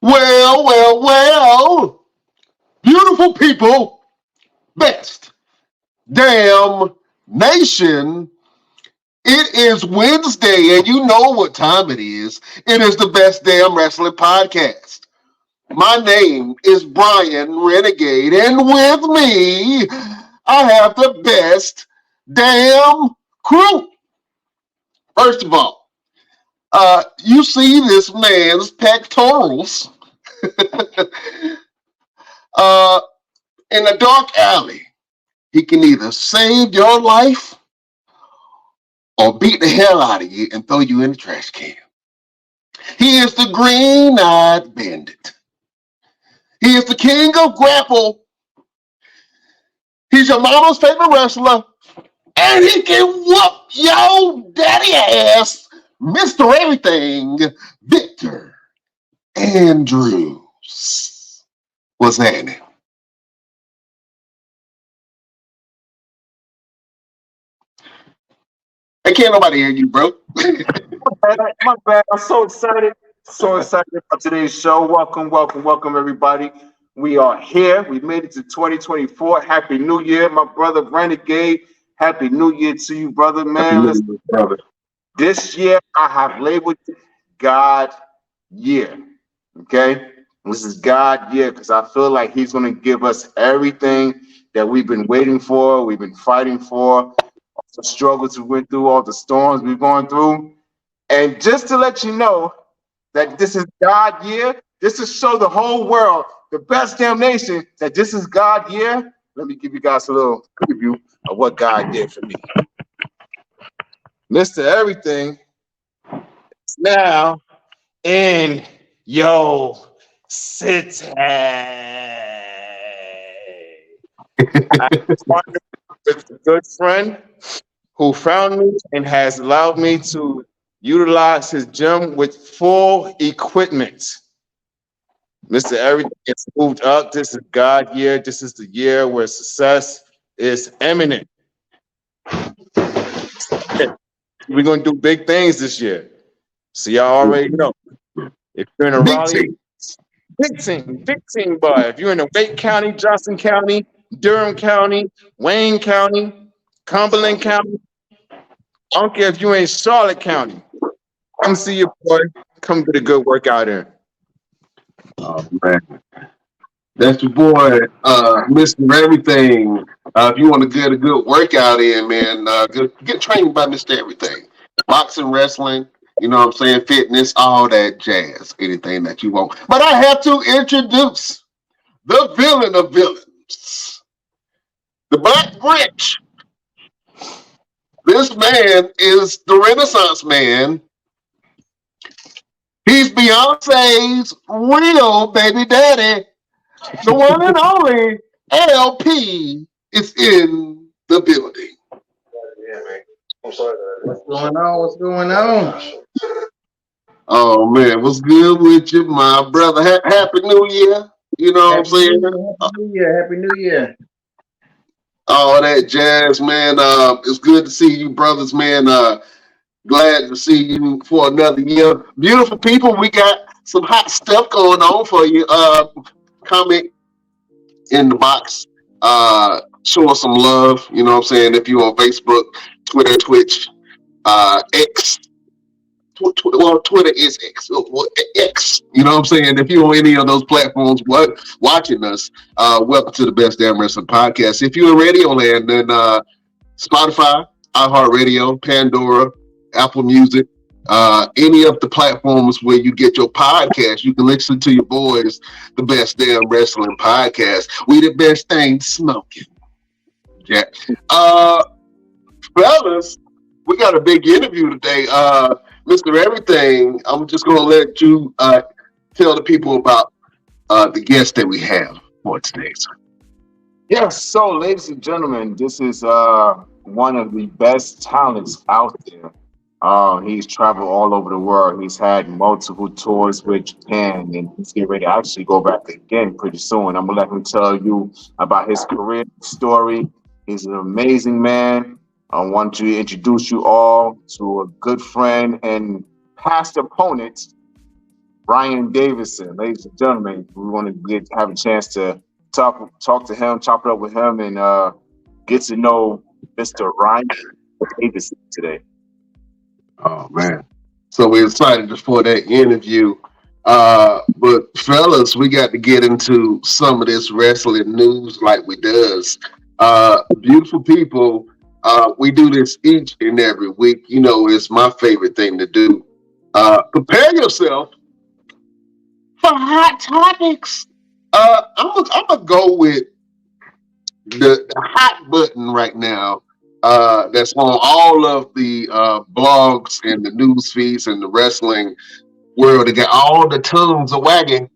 Well, beautiful people, best damn nation. It is Wednesday, and you know what time it is. It is the best damn wrestling podcast. My name is Brian Renegade, and with me, I have the best damn crew. First of all, you see this man's pectorals uh, in a dark alley. He can either save your life or beat the hell out of you and throw you in the trash can. He is the green-eyed bandit. He is the king of grapple. He's your mama's favorite wrestler. And he can whoop your daddy ass, Mr. Everything, Victor Andrews. What's happening? I can't nobody hear you, bro. My bad. I'm so excited. So excited about today's show. Welcome, everybody. We are here. We made it to 2024. Happy New Year, my brother Renegade. Happy New Year to you, brother, man. Listen, brother. this year I have labeled it God Year. Okay? This is God Year because I feel like He's going to give us everything that we've been waiting for, we've been fighting for, all the struggles we went through, all the storms we've gone through. And just to let you know that this is God year, just to show the whole world, the best damn nation, that this is God year, let me give you guys a little preview of what God did for me. Mr. Everything is now in yo city. I partnered with a good friend who found me and has allowed me to utilize his gym with full equipment. Mr. Everything has moved up. This is God year. This is the year where success is imminent. We're gonna do big things this year. So y'all already know. If you're in a Raleigh, big team, boy. If you're in the Wake County, Johnson County, Durham County, Wayne County, Cumberland County, I don't care if you in Charlotte County. Come see your boy. Come get a good workout in. Oh, man. That's your boy, Mr. Everything. If you want to get a good workout in, man, get trained by Mr. Everything. Boxing, wrestling, you know what I'm saying, fitness, all that jazz, anything that you want. But I have to introduce the villain of villains, the Black Grinch. This man is the Renaissance man. He's Beyonce's real baby daddy. The one and only LP is in the building. What's going on? What's going on? Oh man, what's good with you, my brother? Happy New Year. You know what I'm saying? Happy New Year. Happy New Year. All that jazz, man. It's good to see you, brothers, man. Glad to see you for another year. Beautiful people, we got some hot stuff going on for you. Comment in the box. Show us some love. You know what I'm saying? If you're on Facebook, Twitter, Twitch, X. Twitter is X. X. You know what I'm saying? If you're on any of those platforms watching us, welcome to the Best Damn Wrestling Podcast. If you're in Radio Land, then Spotify, iHeartRadio, Pandora, Apple Music, any of the platforms where you get your podcast, you can listen to your boys, the Best Damn Wrestling Podcast. We the best thing smoking. Yeah. Fellas, we got a big interview today. Mr. Everything, I'm just going to let you tell the people about the guest that we have for today. Yes, so ladies and gentlemen, this is one of the best talents out there. He's traveled all over the world. He's had multiple tours with Japan, and he's getting ready to actually go back again pretty soon. I'm gonna let him tell you about his career story. He's an amazing man. I want to introduce you all to a good friend and past opponent, Ryan Davidson, ladies and gentlemen. We want to have a chance to talk to him, chop it up with him, and get to know Mr. Ryan Davidson today. Oh man. So we're excited for that interview. But fellas, we got to get into some of this wrestling news like we does. Beautiful people, we do this each and every week. You know, it's my favorite thing to do. Prepare yourself for hot topics. I'm gonna go with the hot button right now. That's on all of the blogs and the news feeds and the wrestling world. They got all the tongues are wagging.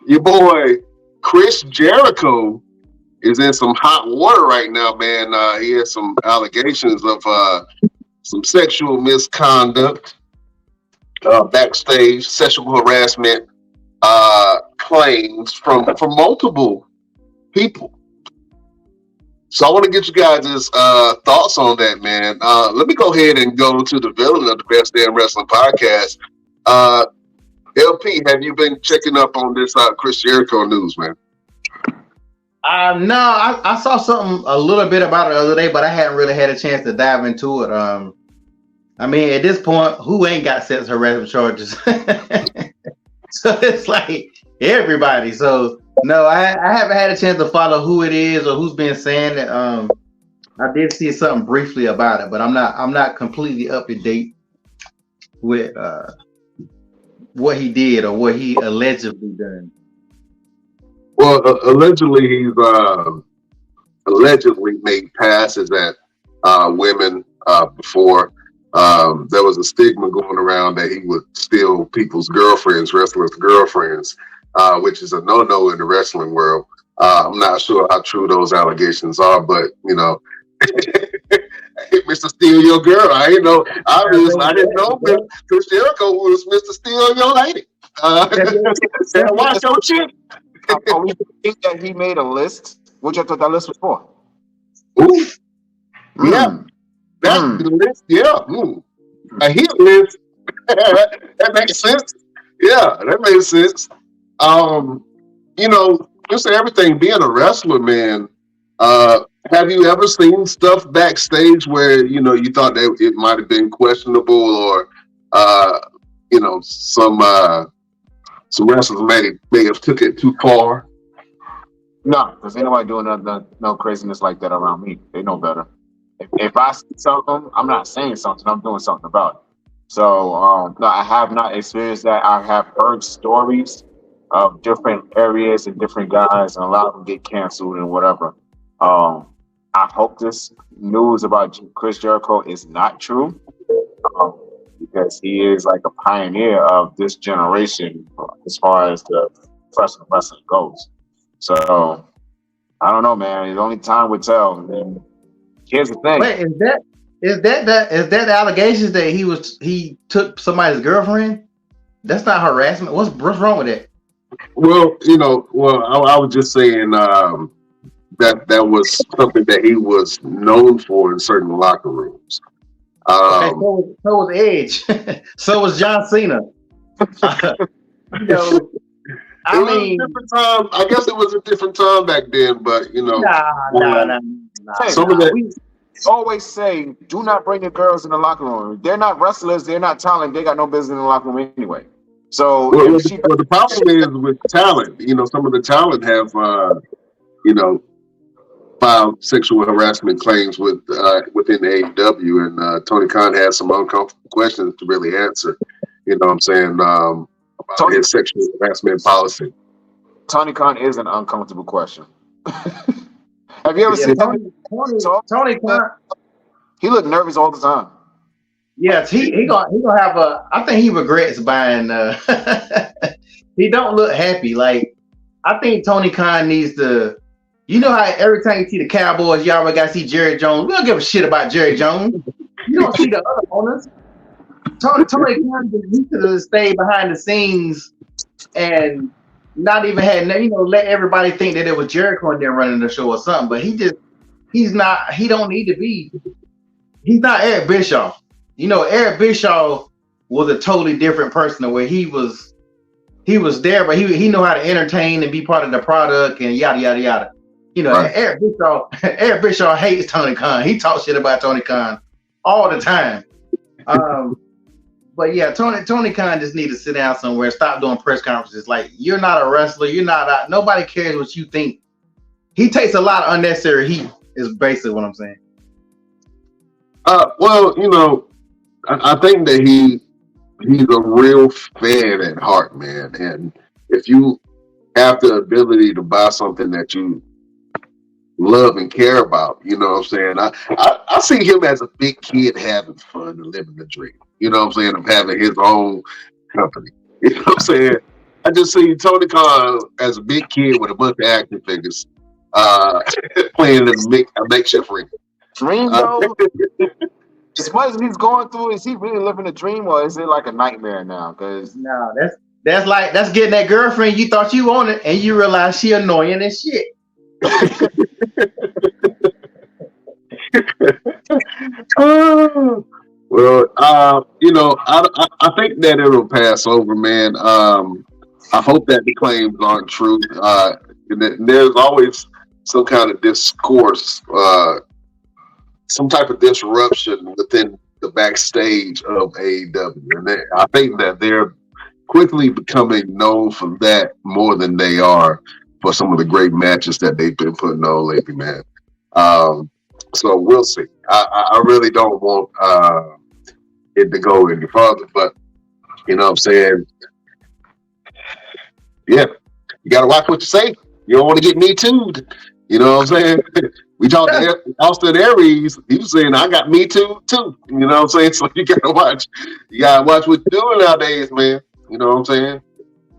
Your boy Chris Jericho is in some hot water right now, man. He has some allegations of some sexual misconduct backstage, sexual harassment claims from multiple people. So I want to get you guys' thoughts on that, man. Let me go ahead and go to the villain of the Best Damn Wrestling Podcast. LP, have you been checking up on this Chris Jericho news, man? No, I saw something a little bit about it the other day, but I hadn't really had a chance to dive into it. I mean, at this point, who ain't got sex harassment charges? So it's like everybody. So no, I haven't had a chance to follow who it is or who's been saying it. I did see something briefly about it, but I'm not completely up to date with what he did or what he allegedly done. Well, allegedly he's allegedly made passes at women before. There was a stigma going around that he would steal people's girlfriends, wrestlers' girlfriends, which is a no-no in the wrestling world. I'm not sure how true those allegations are, but you know, Mr. Steal Your Girl. I didn't know. I didn't know Chris Jericho was Mr. Steal Your Lady. Watch your shit. We think that he made a list. What you thought that list was for? Ooh, yeah, that's the list. Yeah, a hit list. That makes sense. Yeah, that makes sense. You know, just everything. Being a wrestler, man. Have you ever seen stuff backstage where you know you thought that it might have been questionable, or you know, some wrestlers may have took it too far? No, because ain't nobody doing no craziness like that around me. They know better. If I see something, I'm not saying something. I'm doing something about it. So no, I have not experienced that. I have heard stories of different areas and different guys, and a lot of them get canceled and whatever. I hope this news about Chris Jericho is not true, because he is like a pioneer of this generation as far as the professional wrestling goes. So I don't know, man. The only time would tell. And here's the thing. Wait, is that the allegations that he took somebody's girlfriend? That's not harassment. What's wrong with it? Well, you know, I was just saying that was something that he was known for in certain locker rooms. Okay, so was Edge. So was John Cena. You know, I mean, different time. I guess it was a different time back then, but you know, nah. Some of that. We always say, do not bring your girls in the locker room. They're not wrestlers. They're not talent. They got no business in the locker room anyway. So the problem is with talent. You know, some of the talent have, you know, filed sexual harassment claims within the AEW, and Tony Khan has some uncomfortable questions to really answer. You know what I'm saying? About his sexual harassment policy. Tony Khan is an uncomfortable question. Have you ever seen Tony Khan? He looked nervous all the time. Yes, he gonna have a. I think he regrets buying. He don't look happy. Like I think Tony Khan needs to. You know how every time you see the Cowboys, you always gotta see Jerry Jones. We don't give a shit about Jerry Jones. You don't see the other owners. Tony Khan used to stay behind the scenes and not even had, you know, let everybody think that it was Jericho in there running the show or something. But he's don't need to be. He's not Eric Bischoff. You know, Eric Bischoff was a totally different person, the way he was there, but he knew how to entertain and be part of the product and yada yada yada. You know, Right. Eric Bischoff hates Tony Khan. He talks shit about Tony Khan all the time. But yeah, Tony Khan just need to sit down somewhere, stop doing press conferences. Like, you're not a wrestler, nobody cares what you think. He takes a lot of unnecessary heat, is basically what I'm saying. Well, you know, I think that he's a real fan at heart, man. And if you have the ability to buy something that you love and care about, you know what I'm saying? I see him as a big kid having fun and living the dream. You know what I'm saying? Of having his own company. You know what I'm saying? I just see Tony Khan as a big kid with a bunch of action figures playing in a makeshift ring. Dream though. As much as he's going through, is he really living a dream, or is it like a nightmare now? Because no, that's getting that girlfriend you thought you wanted, and you realize she annoying as shit. Well, you know, I think that it'll pass over, man. I hope that the claims aren't true. There's always some kind of discourse, some type of disruption within the backstage of AEW, and I think that they're quickly becoming known for that more than they are for some of the great matches that they've been putting on lately, man. So we'll see. I really don't want it to go any further, but you know what I'm saying? Yeah, you got to watch what you say. You don't want to get me too. You know what I'm saying? We talked to Austin Aries. He was saying, I got me too. You know what I'm saying? So you got to watch. You got to watch what you're doing nowadays, man. You know what I'm saying?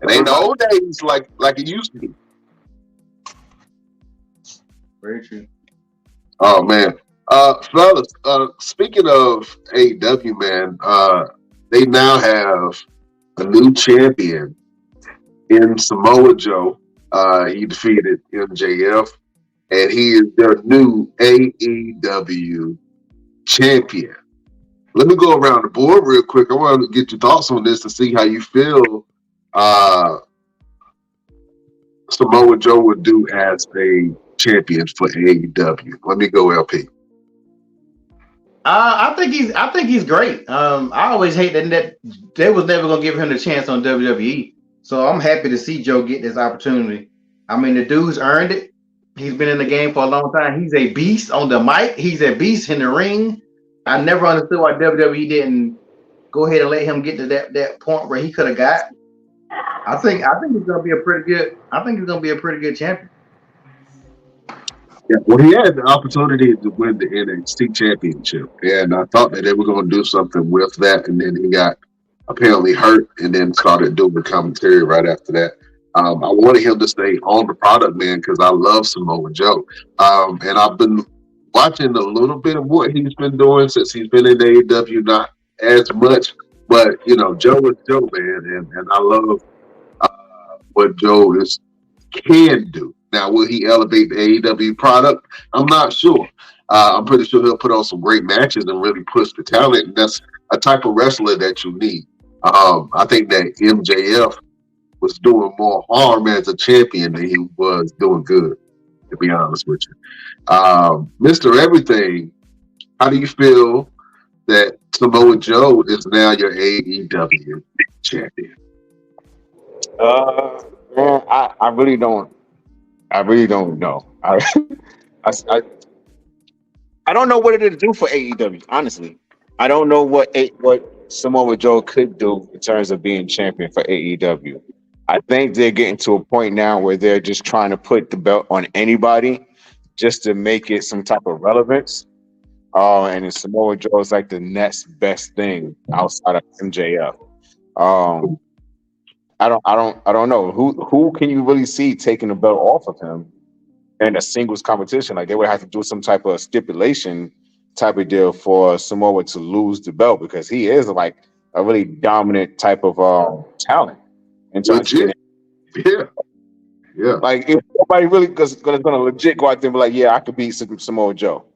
It ain't the old days like it used to be. Very true. Oh, man. Fellas, speaking of AEW, man, they now have a new champion in Samoa Joe. He defeated MJF, and he is their new AEW champion. Let me go around the board real quick. I want to get your thoughts on this to see how you feel Samoa Joe would do as a champion for AEW. Let me go, LP. I think he's great. I always hate that they was never gonna give him the chance on WWE. So I'm happy to see Joe get this opportunity. I mean, the dude's earned it. He's been in the game for a long time. He's a beast on the mic. He's a beast in the ring. I never understood why WWE didn't go ahead and let him get to that point where he could have got. I think he's gonna be a pretty good champion. Yeah, well, he had the opportunity to win the NXT championship, and I thought that they were going to do something with that, and then he got apparently hurt, and then started doing the commentary right after that. I wanted him to stay on the product, man, because I love Samoa Joe, and I've been watching a little bit of what he's been doing since he's been in AEW, not as much, but you know, Joe is Joe, man, and I love what Joe can do. Now, will he elevate the AEW product? I'm not sure. I'm pretty sure he'll put on some great matches and really push the talent. And that's a type of wrestler that you need. I think that MJF was doing more harm as a champion than he was doing good, to be honest with you. Mr. Everything, how do you feel that Samoa Joe is now your AEW champion? Man, I really don't know. I don't know what it'll do for AEW. Honestly, I don't know what Samoa Joe could do in terms of being champion for AEW. I think they're getting to a point now where they're just trying to put the belt on anybody just to make it some type of relevance. And then Samoa Joe is like the next best thing outside of MJF. I don't know who can you really see taking the belt off of him in a singles competition. Like, they would have to do some type of stipulation type of deal for Samoa to lose the belt, because he is like a really dominant type of talent. And yeah. Like, if nobody really gonna legit go out there and be like, yeah, I could beat Samoa Joe.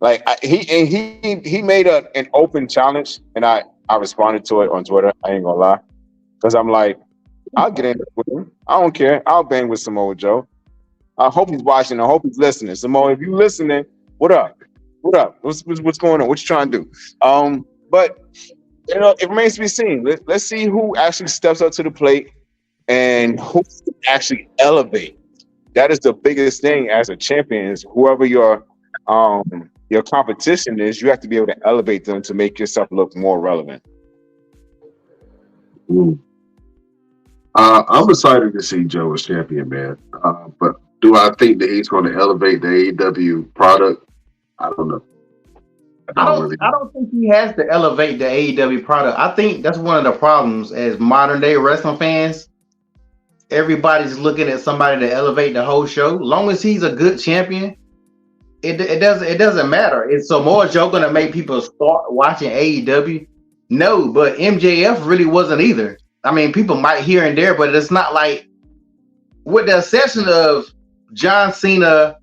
Like, he made an open challenge, and I I responded to it on Twitter. I ain't gonna lie, because I'm like, I'll get in with him. I don't care. I'll bang with Samoa Joe. I hope he's watching. I hope he's listening. Samoa, if you listening, what up? What up? What's going on? What you trying to do? But it remains to be seen. Let's see who actually steps up to the plate and who actually elevate. That is the biggest thing as a champion. Is whoever your competition is, you have to be able to elevate them to make yourself look more relevant. I'm excited to see Joe as champion, man. But do I think that he's going to elevate the AEW product? I don't know. I don't think he has to elevate the AEW product. I think that's one of the problems as modern day wrestling fans. Everybody's looking at somebody to elevate the whole show. Long as he's a good champion, it doesn't matter. Is Samoa Joe going to make people start watching AEW? No, but MJF really wasn't either. I mean, people might here and there, but it's not like, with the exception of John Cena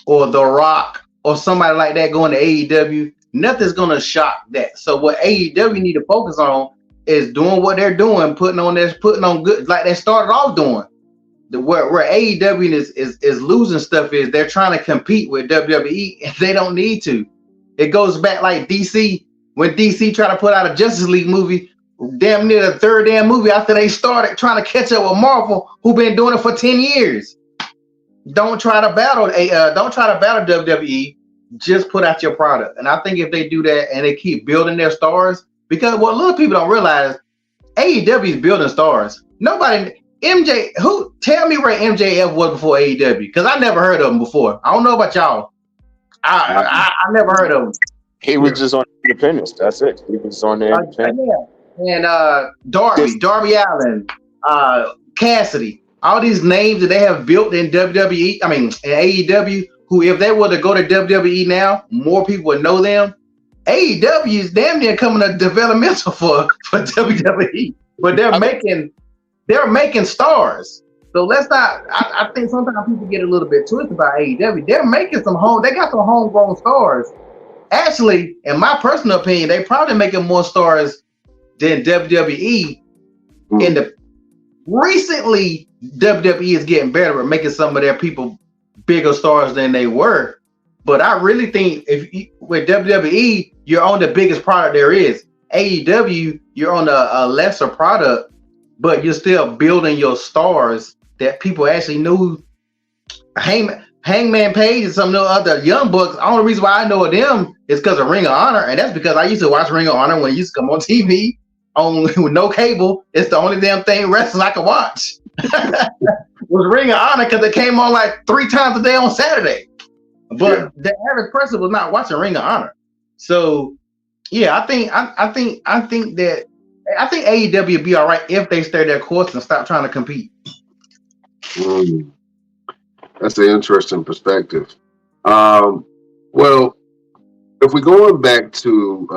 or The Rock or somebody like that going to AEW, nothing's going to shock that. So what AEW need to focus on is doing what they're doing, putting on good, like they started off doing. Where AEW is losing stuff is they're trying to compete with WWE and they don't need to. It goes back like DC, when DC tried to put out a Justice League movie, damn near the third damn movie after they started trying to catch up with Marvel, who been doing it for 10 years. Don't try to battle WWE. Just put out your product. And I think if they do that and they keep building their stars, because what little people don't realize, AEW is building stars. Tell me where MJF was before AEW, because I never heard of him before. I don't know about y'all. I never heard of him. He was just on Independence. That's it. He was on there. And Darby Allin, Cassidy, all these names that they have built in WWE, in AEW, who if they were to go to WWE now, more people would know them. AEW is damn near coming to developmental for WWE, but they're making stars. So let's not. I think sometimes people get a little bit twisted about AEW. They're making they got some homegrown stars. Actually, in my personal opinion, they probably making more stars than WWE. Recently, WWE is getting better at making some of their people bigger stars than they were. But I really think with WWE, you're on the biggest product there is. AEW, you're on a lesser product, but you're still building your stars that people actually knew. Hangman Page and some of the other Young Bucks. The only reason why I know of them is because of Ring of Honor, and that's because I used to watch Ring of Honor when it used to come on TV with no cable. It's the only damn thing wrestling I could watch. Was Ring of Honor, because it came on like 3 times a day on Saturday. But the average person was not watching Ring of Honor. So yeah, I think AEW would be all right if they stay their course and stop trying to compete. That's an interesting perspective. Well, if we're going back to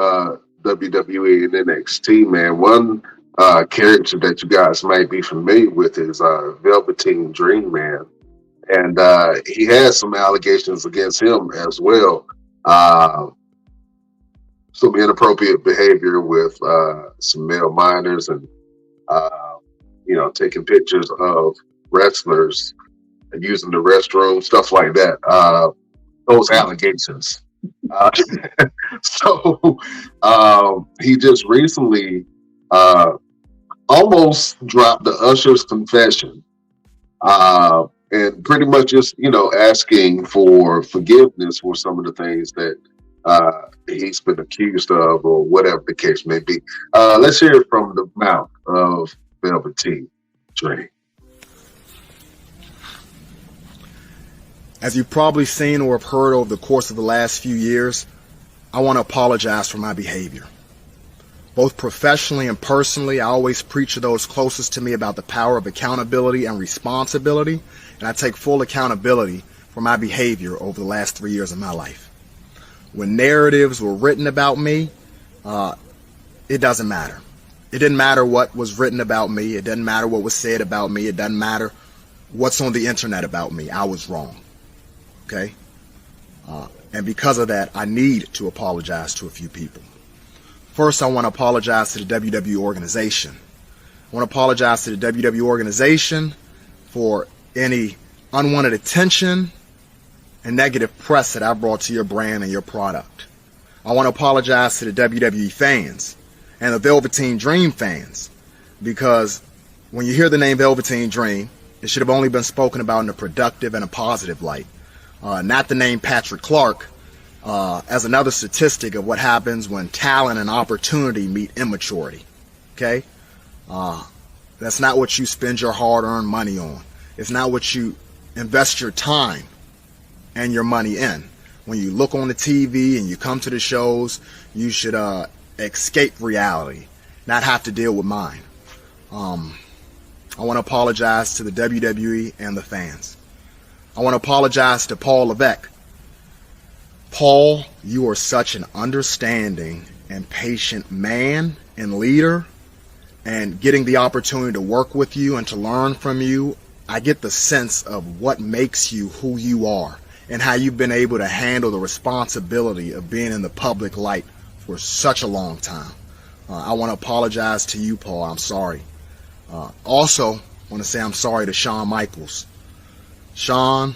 WWE and NXT, man, one character that you guys might be familiar with is Velveteen Dream, man. And he has some allegations against him as well. Some inappropriate behavior with some male minors and, taking pictures of wrestlers and using the restroom, stuff like that. Those allegations. So he just recently almost dropped the Usher's confession. And pretty much just, asking for forgiveness for some of the things that he's been accused of, or whatever the case may be. Let's hear it from the mouth of Velveteen Dream. As you've probably seen or have heard over the course of the last few years, I want to apologize for my behavior. Both professionally and personally, I always preach to those closest to me about the power of accountability and responsibility, and I take full accountability for my behavior over the last 3 years of my life. When narratives were written about me, it doesn't matter. It didn't matter what was written about me. It doesn't matter what was said about me. It doesn't matter what's on the internet about me. I was wrong. Okay? And because of that, I need to apologize to a few people. First, I want to apologize to the WWE organization. I want to apologize to the WWE organization for any unwanted attention and negative press that I brought to your brand and your product. I want to apologize to the WWE fans and the Velveteen Dream fans, because when you hear the name Velveteen Dream, it should have only been spoken about in a productive and a positive light. Not the name Patrick Clark as another statistic of what happens when talent and opportunity meet immaturity. Okay? That's not what you spend your hard-earned money on. It's not what you invest your time and your money in. When you look on the TV and you come to the shows, you should escape reality, not have to deal with mine. I want to apologize to the WWE and the fans. I want to apologize to Paul Levesque. Paul, you are such an understanding and patient man and leader, and getting the opportunity to work with you and to learn from you, I get the sense of what makes you who you are and how you've been able to handle the responsibility of being in the public light for such a long time. I want to apologize to you, Paul. I'm sorry. Also, I want to say I'm sorry to Shawn Michaels. Shawn,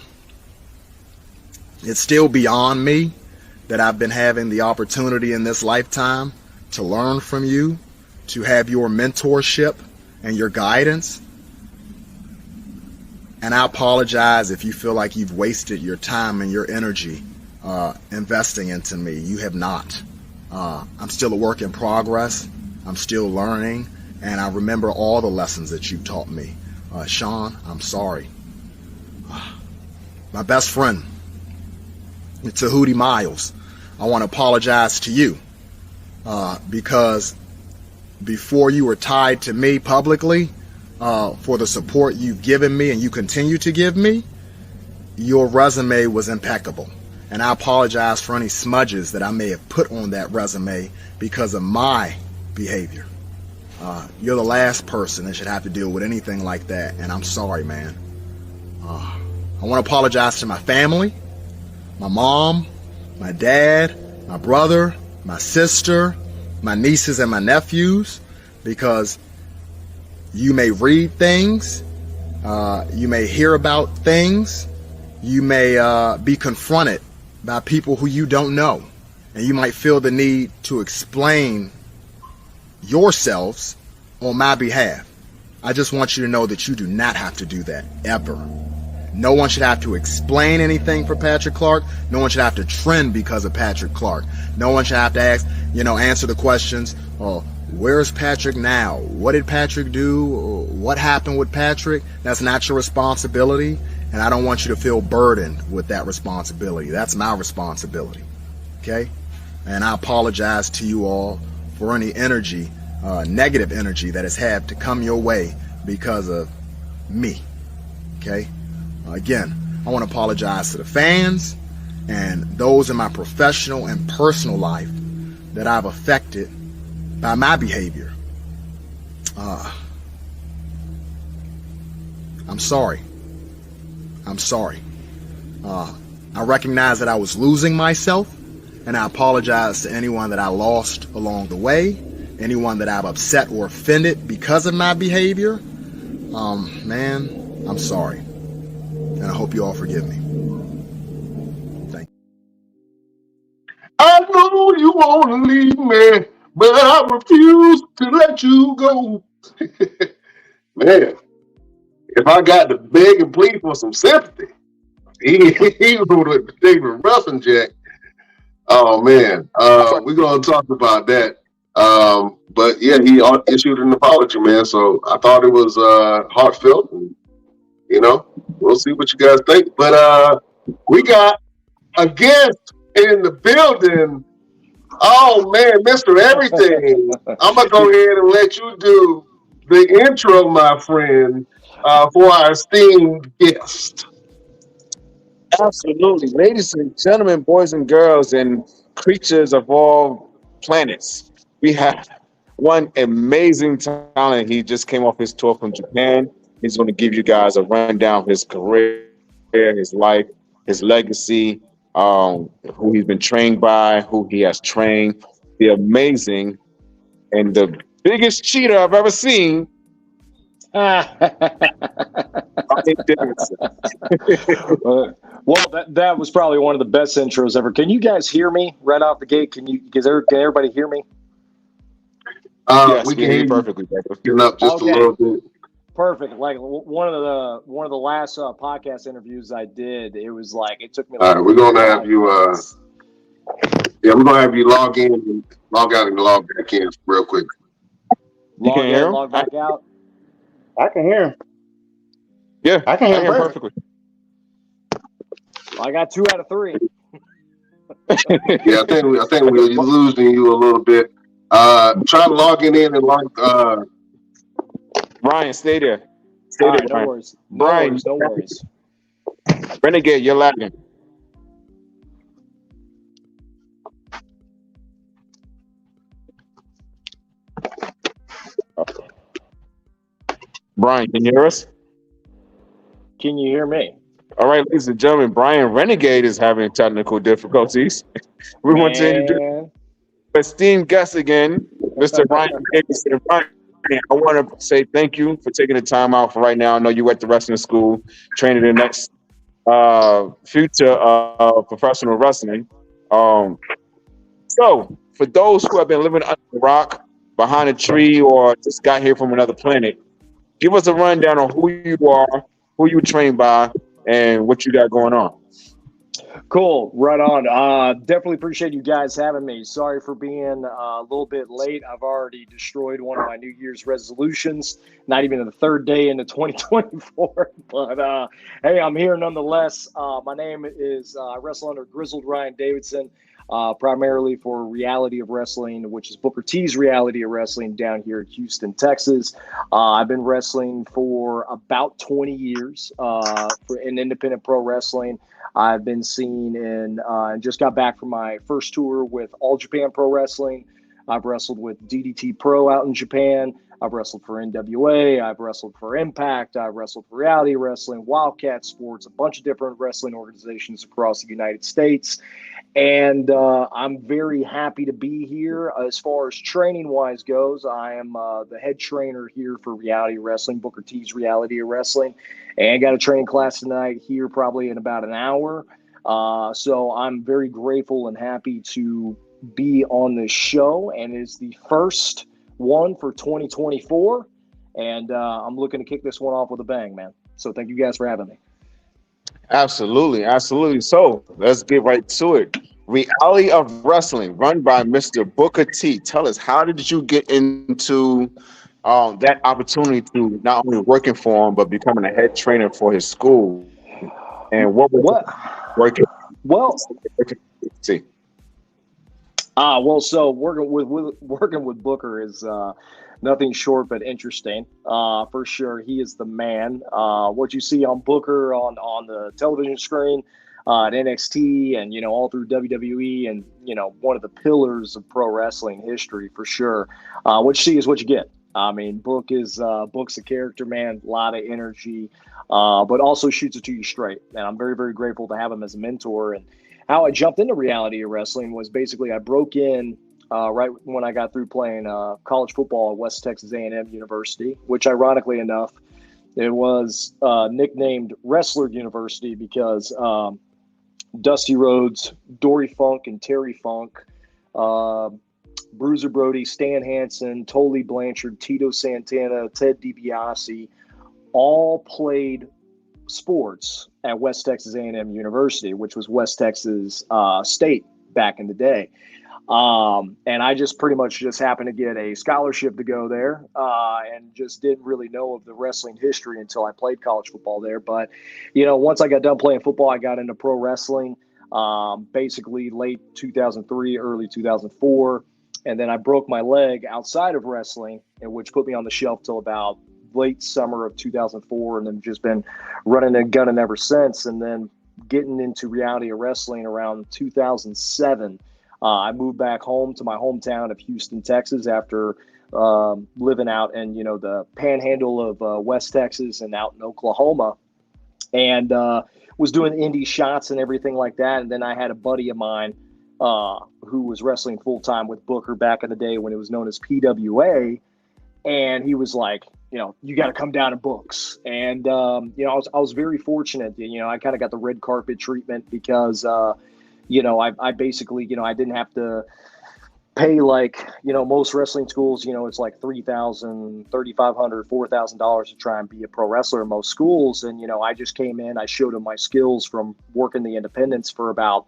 it's still beyond me that I've been having the opportunity in this lifetime to learn from you, to have your mentorship and your guidance. And I apologize if you feel like you've wasted your time and your energy investing into me. You have not. I'm still a work in progress. I'm still learning, and I remember all the lessons that you taught me. Shawn, I'm sorry. My best friend, Tahuti Miles, I want to apologize to you because before you were tied to me publicly for the support you've given me and you continue to give me, your resume was impeccable. And I apologize for any smudges that I may have put on that resume because of my behavior. You're the last person that should have to deal with anything like that, and I'm sorry, man. I want to apologize to my family, my mom, my dad, my brother, my sister, my nieces and my nephews, because you may read things, you may hear about things, you may be confronted by people who you don't know, and you might feel the need to explain yourselves on my behalf. I just want you to know that you do not have to do that, ever. No one should have to explain anything for Patrick Clark. No one should have to trend because of Patrick Clark. No one should have to answer the questions, where's Patrick now? What did Patrick do? What happened with Patrick? That's not your responsibility, and I don't want you to feel burdened with that responsibility. That's my responsibility, okay? And I apologize to you all for any energy, negative energy that has had to come your way because of me, okay? Again, I want to apologize to the fans and those in my professional and personal life that I've affected by my behavior. I'm sorry. I'm sorry. I recognize that I was losing myself, and I apologize to anyone that I lost along the way, anyone that I've upset or offended because of my behavior. Man, I'm sorry. And I hope you all forgive me. Thank you. I know you want to leave me, but I refuse to let you go. Man, if I got to beg and plead for some sympathy, he would have taken roughing Jack. Oh man, we're gonna talk about that. But yeah, he issued an apology, man. So I thought it was heartfelt. And, we'll see what you guys think. But we got a guest in the building. Oh man, Mr. Everything. I'm gonna go ahead and let you do the intro, my friend, for our esteemed guest. Absolutely. Ladies and gentlemen, boys and girls, and creatures of all planets, we have one amazing talent. He just came off his tour from Japan. He's going to give you guys a rundown of his career, his life, his legacy, who he's been trained by, who he has trained. The amazing and the biggest cheater I've ever seen. Ryan Davidson. Well, that was probably one of the best intros ever. Can you guys hear me right off the gate? Can everybody hear me? Yes, We can hear you perfectly. getting up just a little bit. Perfect. Like one of the last podcast interviews I did, it was like it took me. All right, we're gonna have you. We're gonna have you log in, and log out, and log back in real quick. Log in, log back out. I can hear him. Yeah, I can hear him perfectly. I got 2 out of 3. Yeah, I think we're losing you a little bit. Try logging in and log. Ryan, stay there. All right, no worries. Brian, no worries. Renegade, you're lagging. Brian, can you hear us? Can you hear me? All right, ladies and gentlemen, Brian Renegade is having technical difficulties. We want to introduce our esteemed guest again, Mr. Ryan Davidson. Ryan, I want to say thank you for taking the time out for right now. I know you went to wrestling school, training the next future of professional wrestling. So, for those who have been living under a rock, behind a tree, or just got here from another planet, give us a rundown on who you are, who you trained by, and what you got going on. Cool. Right on. Definitely appreciate you guys having me. Sorry for being a little bit late. I've already destroyed one of my New Year's resolutions, not even the third day into 2024. But hey, I'm here nonetheless. My name is, I wrestle under Grizzled Ryan Davidson, primarily for Reality of Wrestling, which is Booker T's Reality of Wrestling down here in Houston, Texas. I've been wrestling for about 20 years in independent pro wrestling. I've been seen in and just got back from my first tour with All Japan Pro Wrestling. I've wrestled with DDT Pro out in Japan. I've wrestled for NWA. I've wrestled for Impact. I've wrestled for Reality Wrestling, Wildcat Sports, a bunch of different wrestling organizations across the United States. And I'm very happy to be here. As far as training-wise goes, I am the head trainer here for Reality Wrestling, Booker T's Reality of Wrestling. And I got a training class tonight here probably in about an hour. So I'm very grateful and happy to be on this show. And it's the first one for 2024. And I'm looking to kick this one off with a bang, man. So thank you guys for having me. Absolutely, absolutely. So let's get right to it. Reality of Wrestling, run by Mr. Booker T. Tell us, how did you get into that opportunity to not only working for him, but becoming a head trainer for his school? And what was working? Well, see. Well, so working with Booker is nothing short but interesting. For sure, he is the man. What you see on Booker on the television screen, at NXT, and all through WWE, and one of the pillars of pro wrestling history for sure. What you see is what you get. I mean, Book's a character, man. A lot of energy, but also shoots it to you straight. And I'm very, very grateful to have him as a mentor. And how I jumped into Reality of Wrestling was basically I broke in right when I got through playing college football at West Texas A&M University, which ironically enough, it was nicknamed Wrestler University because Dusty Rhodes, Dory Funk, and Terry Funk, Bruiser Brody, Stan Hansen, Tully Blanchard, Tito Santana, Ted DiBiase, all played sports at West Texas A&M University, which was West Texas State back in the day. And I just pretty much just happened to get a scholarship to go there and just didn't really know of the wrestling history until I played college football there. But, once I got done playing football, I got into pro wrestling basically late 2003, early 2004. And then I broke my leg outside of wrestling, which put me on the shelf till about late summer of 2004, and then just been running and gunning ever since. And then getting into Reality of Wrestling around 2007. I moved back home to my hometown of Houston, Texas, after living out in the panhandle of West Texas and out in Oklahoma, and was doing indie shots and everything like that. And then I had a buddy of mine who was wrestling full time with Booker back in the day when it was known as PWA, and he was like, you got to come down to books. And I was very fortunate. I kind of got the red carpet treatment because I basically I didn't have to pay like most wrestling schools. It's like $3,000, $3,500, $4,000 to try and be a pro wrestler in most schools. And I just came in, I showed them my skills from working the independents for about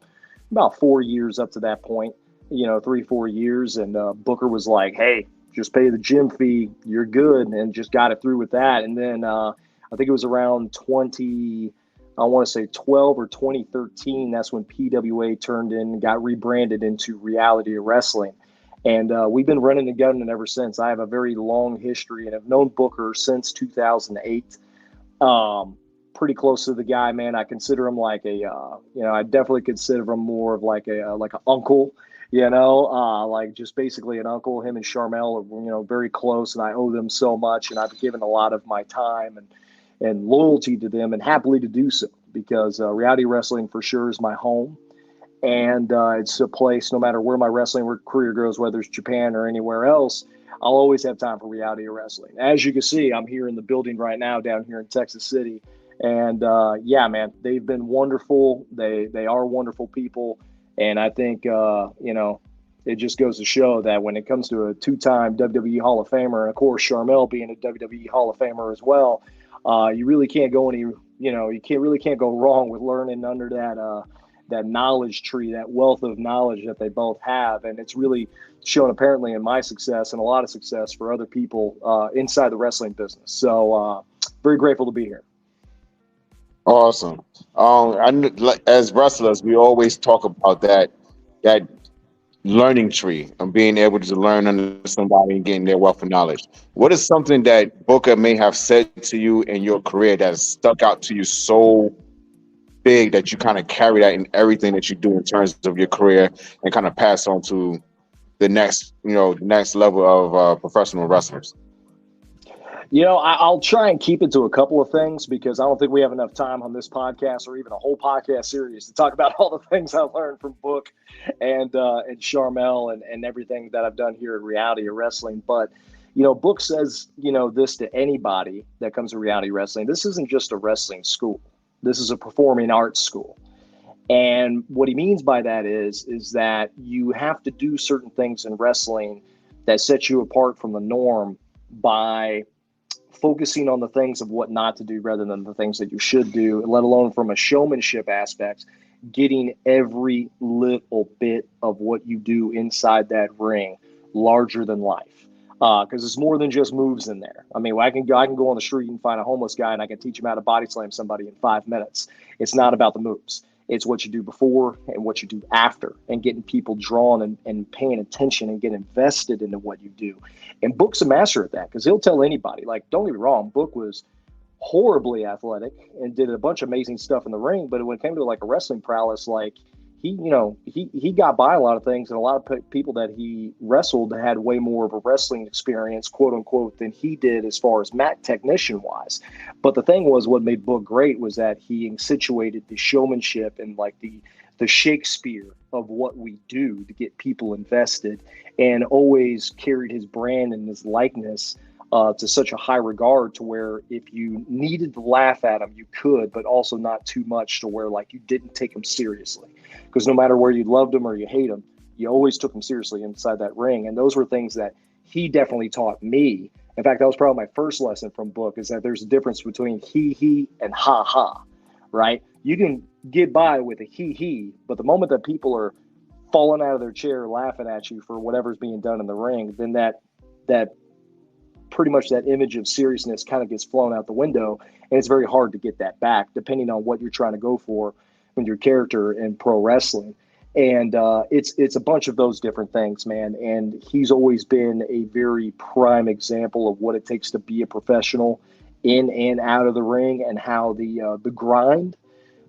4 years up to that point, 3-4 years. And Booker was like, hey, just pay the gym fee, you're good, and just got it through with that. And then I think it was around 2012 or 2013. That's when PWA turned in and got rebranded into Reality Wrestling. And we've been running together ever since. I have a very long history and have known Booker since 2008. Pretty close to the guy, man. I consider him like I definitely consider him more of like an uncle, like just basically an uncle. Him and Charmel are, very close, and I owe them so much. And I've given a lot of my time and loyalty to them, and happily to do so, because Reality Wrestling for sure is my home. And it's a place, no matter where my wrestling career goes, whether it's Japan or anywhere else, I'll always have time for Reality Wrestling. As you can see, I'm here in the building right now down here in Texas City. And yeah, man, they've been wonderful. They are wonderful people. And I think, it just goes to show that when it comes to a two-time WWE Hall of Famer, and of course, Charmel being a WWE Hall of Famer as well, you really can't go can't go wrong with learning under that knowledge tree, that wealth of knowledge that they both have. And it's really shown apparently in my success and a lot of success for other people inside the wrestling business. So very grateful to be here. Awesome. As wrestlers, we always talk about that learning tree and being able to learn under somebody and getting their wealth of knowledge. What is something that Booker may have said to you in your career that has stuck out to you so big that you kind of carry that in everything that you do in terms of your career and kind of pass on to the next level of professional wrestlers? I'll try and keep it to a couple of things, because I don't think we have enough time on this podcast or even a whole podcast series to talk about all the things I've learned from Book and Charmel and everything that I've done here at Reality Wrestling. But, Book says, this to anybody that comes to Reality Wrestling. This isn't just a wrestling school. This is a performing arts school. And what he means by that is that you have to do certain things in wrestling that set you apart from the norm by focusing on the things of what not to do rather than the things that you should do, let alone from a showmanship aspect, getting every little bit of what you do inside that ring larger than life. Because it's more than just moves in there. I mean, I can go on the street and find a homeless guy and I can teach him how to body slam somebody in 5 minutes. It's not about the moves. It's what you do before and what you do after, and getting people drawn and paying attention and get invested into what you do. And Book's a master at that, because he'll tell anybody, like, don't get me wrong, Book was horribly athletic and did a bunch of amazing stuff in the ring. But when it came to like a wrestling prowess, like he got by a lot of things, and a lot of people that he wrestled had way more of a wrestling experience, quote unquote, than he did as far as mat technician wise. But the thing was, what made Book great was that he accentuated the showmanship and like the Shakespeare of what we do to get people invested, and always carried his brand and his likeness to such a high regard to where if you needed to laugh at him, you could, but also not too much to where like you didn't take him seriously. Because no matter where you loved him or you hate him, you always took him seriously inside that ring. And those were things that he definitely taught me. In fact, that was probably my first lesson from Book, is that there's a difference between he and ha ha, right? You can get by with a he, but the moment that people are falling out of their chair laughing at you for whatever's being done in the ring, then that pretty much that image of seriousness kind of gets flown out the window, and it's very hard to get that back depending on what you're trying to go for with your character in pro wrestling. And it's a bunch of those different things, man. And he's always been a very prime example of what it takes to be a professional in and out of the ring, and how the grind,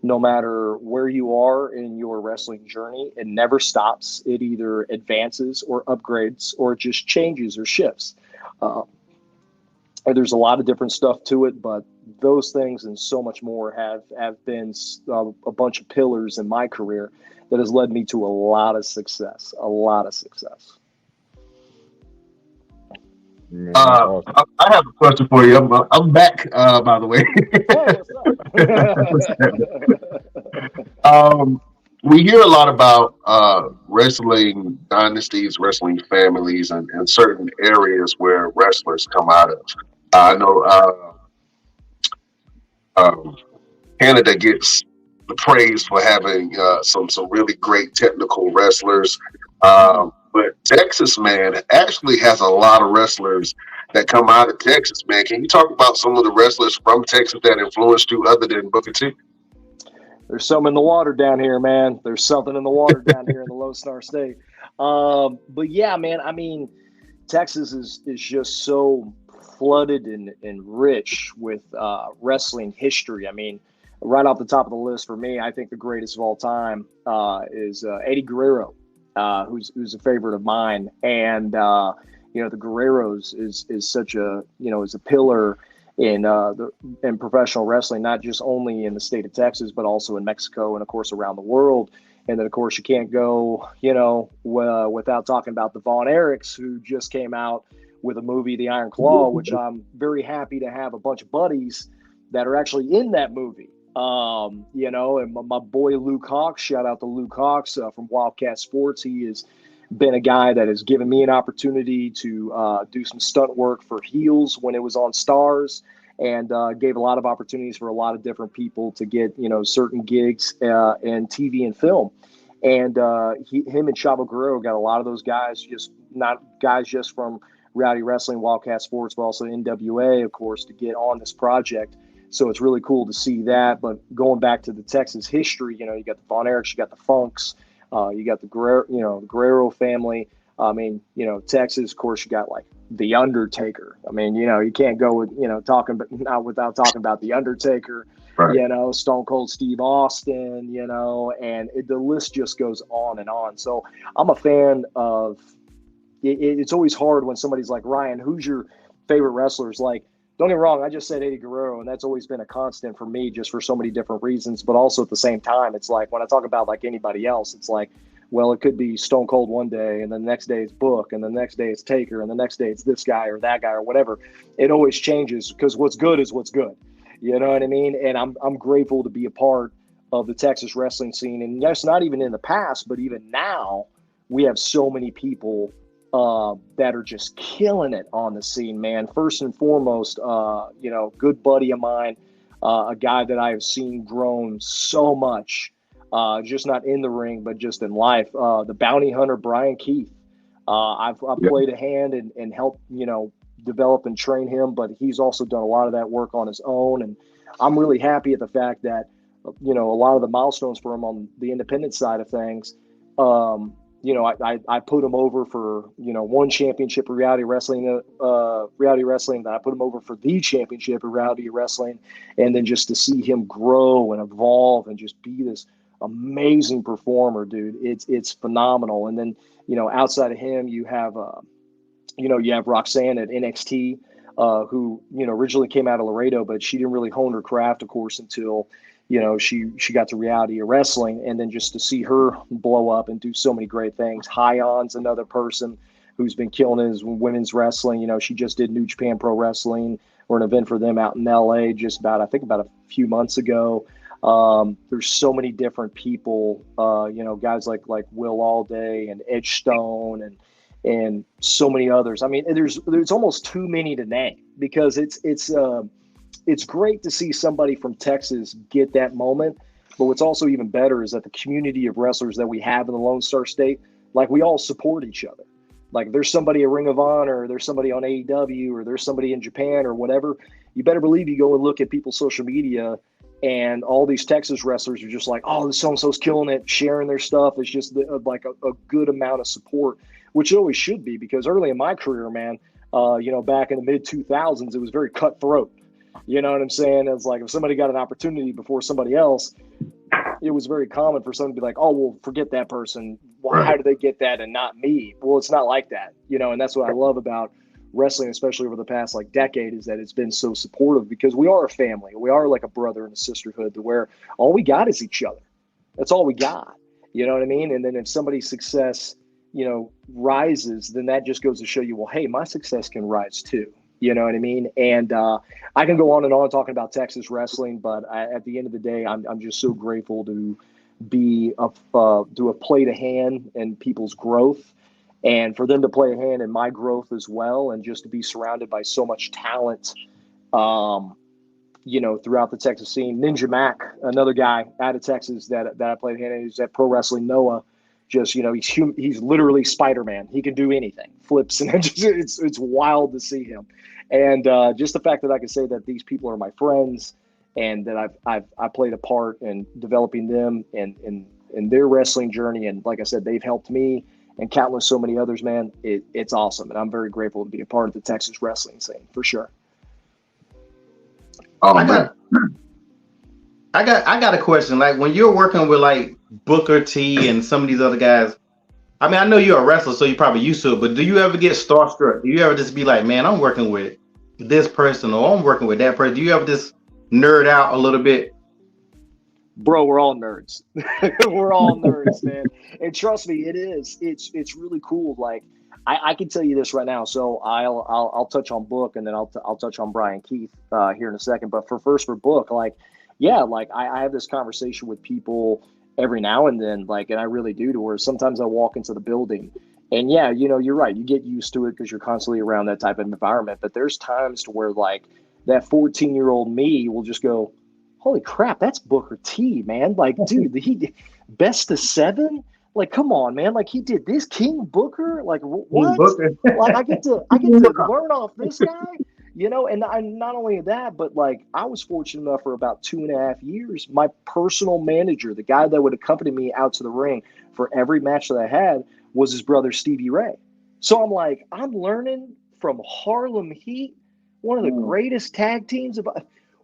no matter where you are in your wrestling journey, it never stops. It either advances or upgrades, or it just changes or shifts. And there's a lot of different stuff to it, but those things and so much more have been a bunch of pillars in my career that has led me to a lot of success. Man, that's awesome. I have a question for you. I'm back, by the way. Hey, what's up? We hear a lot about wrestling dynasties, wrestling families, and certain areas where wrestlers come out of. I know Canada gets the praise for having some really great technical wrestlers. But Texas, man, actually has a lot of wrestlers that come out of Texas, man. Can you talk about some of the wrestlers from Texas that influenced you other than Booker T? There's something in the water down here, man. There's something in the water down here in the Lone Star State. But yeah, man, I mean, Texas is just so flooded and rich with wrestling history. I mean, right off the top of the list for me, I think the greatest of all time is Eddie Guerrero, who's a favorite of mine. And, the Guerreros is such a, is a pillar in professional wrestling, not just only in the state of Texas, but also in Mexico and, of course, around the world. And then, of course, you can't go, without talking about the Von Erichs, who just came out with a movie, The Iron Claw, which I'm very happy to have a bunch of buddies that are actually in that movie. And my boy Luke Hawks, shout out to Luke Hawks from Wildcat Sports. He has been a guy that has given me an opportunity to do some stunt work for Heels when it was on Stars, and gave a lot of opportunities for a lot of different people to get, certain gigs in TV and film. And him and Chavo Guerrero got a lot of those guys, just not guys just from Rowdy Wrestling, Wildcat Sports, but also NWA, of course, to get on this project. So it's really cool to see that. But going back to the Texas history, you got the Von Erichs, you got the Funks, you got the Guerrero family. I mean, Texas, of course, you got like the Undertaker. I mean, you can't go with, not without talking about the Undertaker, right. Stone Cold Steve Austin, and the list just goes on and on. So I'm a fan of it's always hard when somebody's like, Ryan, who's your favorite wrestlers? Like, don't get me wrong, I just said Eddie Guerrero, and that's always been a constant for me just for so many different reasons. But also at the same time, it's like when I talk about like anybody else, it's like, well, it could be Stone Cold one day, and the next day it's Book, and the next day it's Taker, and the next day it's this guy or that guy or whatever. It always changes because what's good is what's good. You know what I mean? And I'm grateful to be a part of the Texas wrestling scene. And yes, not even in the past, but even now, we have so many people that are just killing it on the scene, man. First and foremost, good buddy of mine, a guy that I have seen grown so much, just not in the ring, but just in life. The bounty hunter, Brian Keith. I've played a hand and helped, develop and train him, but he's also done a lot of that work on his own. And I'm really happy at the fact that, a lot of the milestones for him on the independent side of things, I put him over for, one championship of Rowdy Wrestling, then I put him over for the championship of Rowdy Wrestling. And then just to see him grow and evolve and just be this amazing performer, dude, it's phenomenal. And then, outside of him, you have Roxanne at NXT, who, originally came out of Laredo, but she didn't really hone her craft, of course, until, she got to Reality of Wrestling. And then just to see her blow up and do so many great things. Hion's another person who's been killing his women's wrestling. She just did New Japan Pro Wrestling, or an event for them out in LA just about a few months ago. There's so many different people, guys like Will Allday and Edge Stone and so many others. I mean, there's almost too many to name, because it's great to see somebody from Texas get that moment. But what's also even better is that the community of wrestlers that we have in the Lone Star State, like, we all support each other. Like, there's somebody at Ring of Honor, or there's somebody on AEW, or there's somebody in Japan or whatever. You better believe you go and look at people's social media, and all these Texas wrestlers are just like, oh, this so-and-so's killing it, sharing their stuff. It's just like a good amount of support, which it always should be, because early in my career, man, back in the mid-2000s, it was very cutthroat. You know what I'm saying? It's like if somebody got an opportunity before somebody else, it was very common for someone to be like, oh, well, forget that person. Why? How did they get that and not me? Well, it's not like that, and that's what I love about wrestling, especially over the past like decade, is that it's been so supportive because we are a family. We are like a brother and a sisterhood to where all we got is each other. That's all we got. You know what I mean? And then if somebody's success, rises, then that just goes to show you, well, hey, my success can rise too. You know what I mean? And I can go on and on talking about Texas wrestling, but at the end of the day, I'm just so grateful to do a play to hand in people's growth, and for them to play a hand in my growth as well, and just to be surrounded by so much talent, throughout the Texas scene. Ninja Mac, another guy out of Texas that I played a hand in, he's at Pro Wrestling Noah. Just he's literally Spider-Man. He can do anything, flips, and it's wild to see him. And just the fact that I can say that these people are my friends, and that I played a part in developing them and in their wrestling journey. And like I said, they've helped me and countless so many others, man. It's awesome. And I'm very grateful to be a part of the Texas wrestling scene for sure. Oh, I man. got a question. Like when you're working with like Booker T and some of these other guys, I mean, I know you're a wrestler, so you're probably used to it, but do you ever get starstruck? Do you ever just be like, man, I'm working with this person or I'm working with that person? Do you ever just nerd out a little bit? Bro, we're all nerds. We're all nerds, man. And trust me, it is. It's really cool. Like I can tell you this right now. So I'll touch on Book, and then I'll touch on Brian Keith here in a second. But for Book, like, yeah, like I have this conversation with people every now and then, like, and I really do, to where sometimes I walk into the building and yeah, you're right. You get used to it because you're constantly around that type of environment. But there's times to where like that 14-year-old me will just go, holy crap, that's Booker T, man. Like, dude, he best of 7. Like, come on, man. Like, he did this, King Booker. Like, what? Like, I get to learn off this guy. And not only that, but like I was fortunate enough for about 2.5 years, my personal manager, the guy that would accompany me out to the ring for every match that I had, was his brother, Stevie Ray. So I'm like, I'm learning from Harlem Heat, one of the greatest tag teams of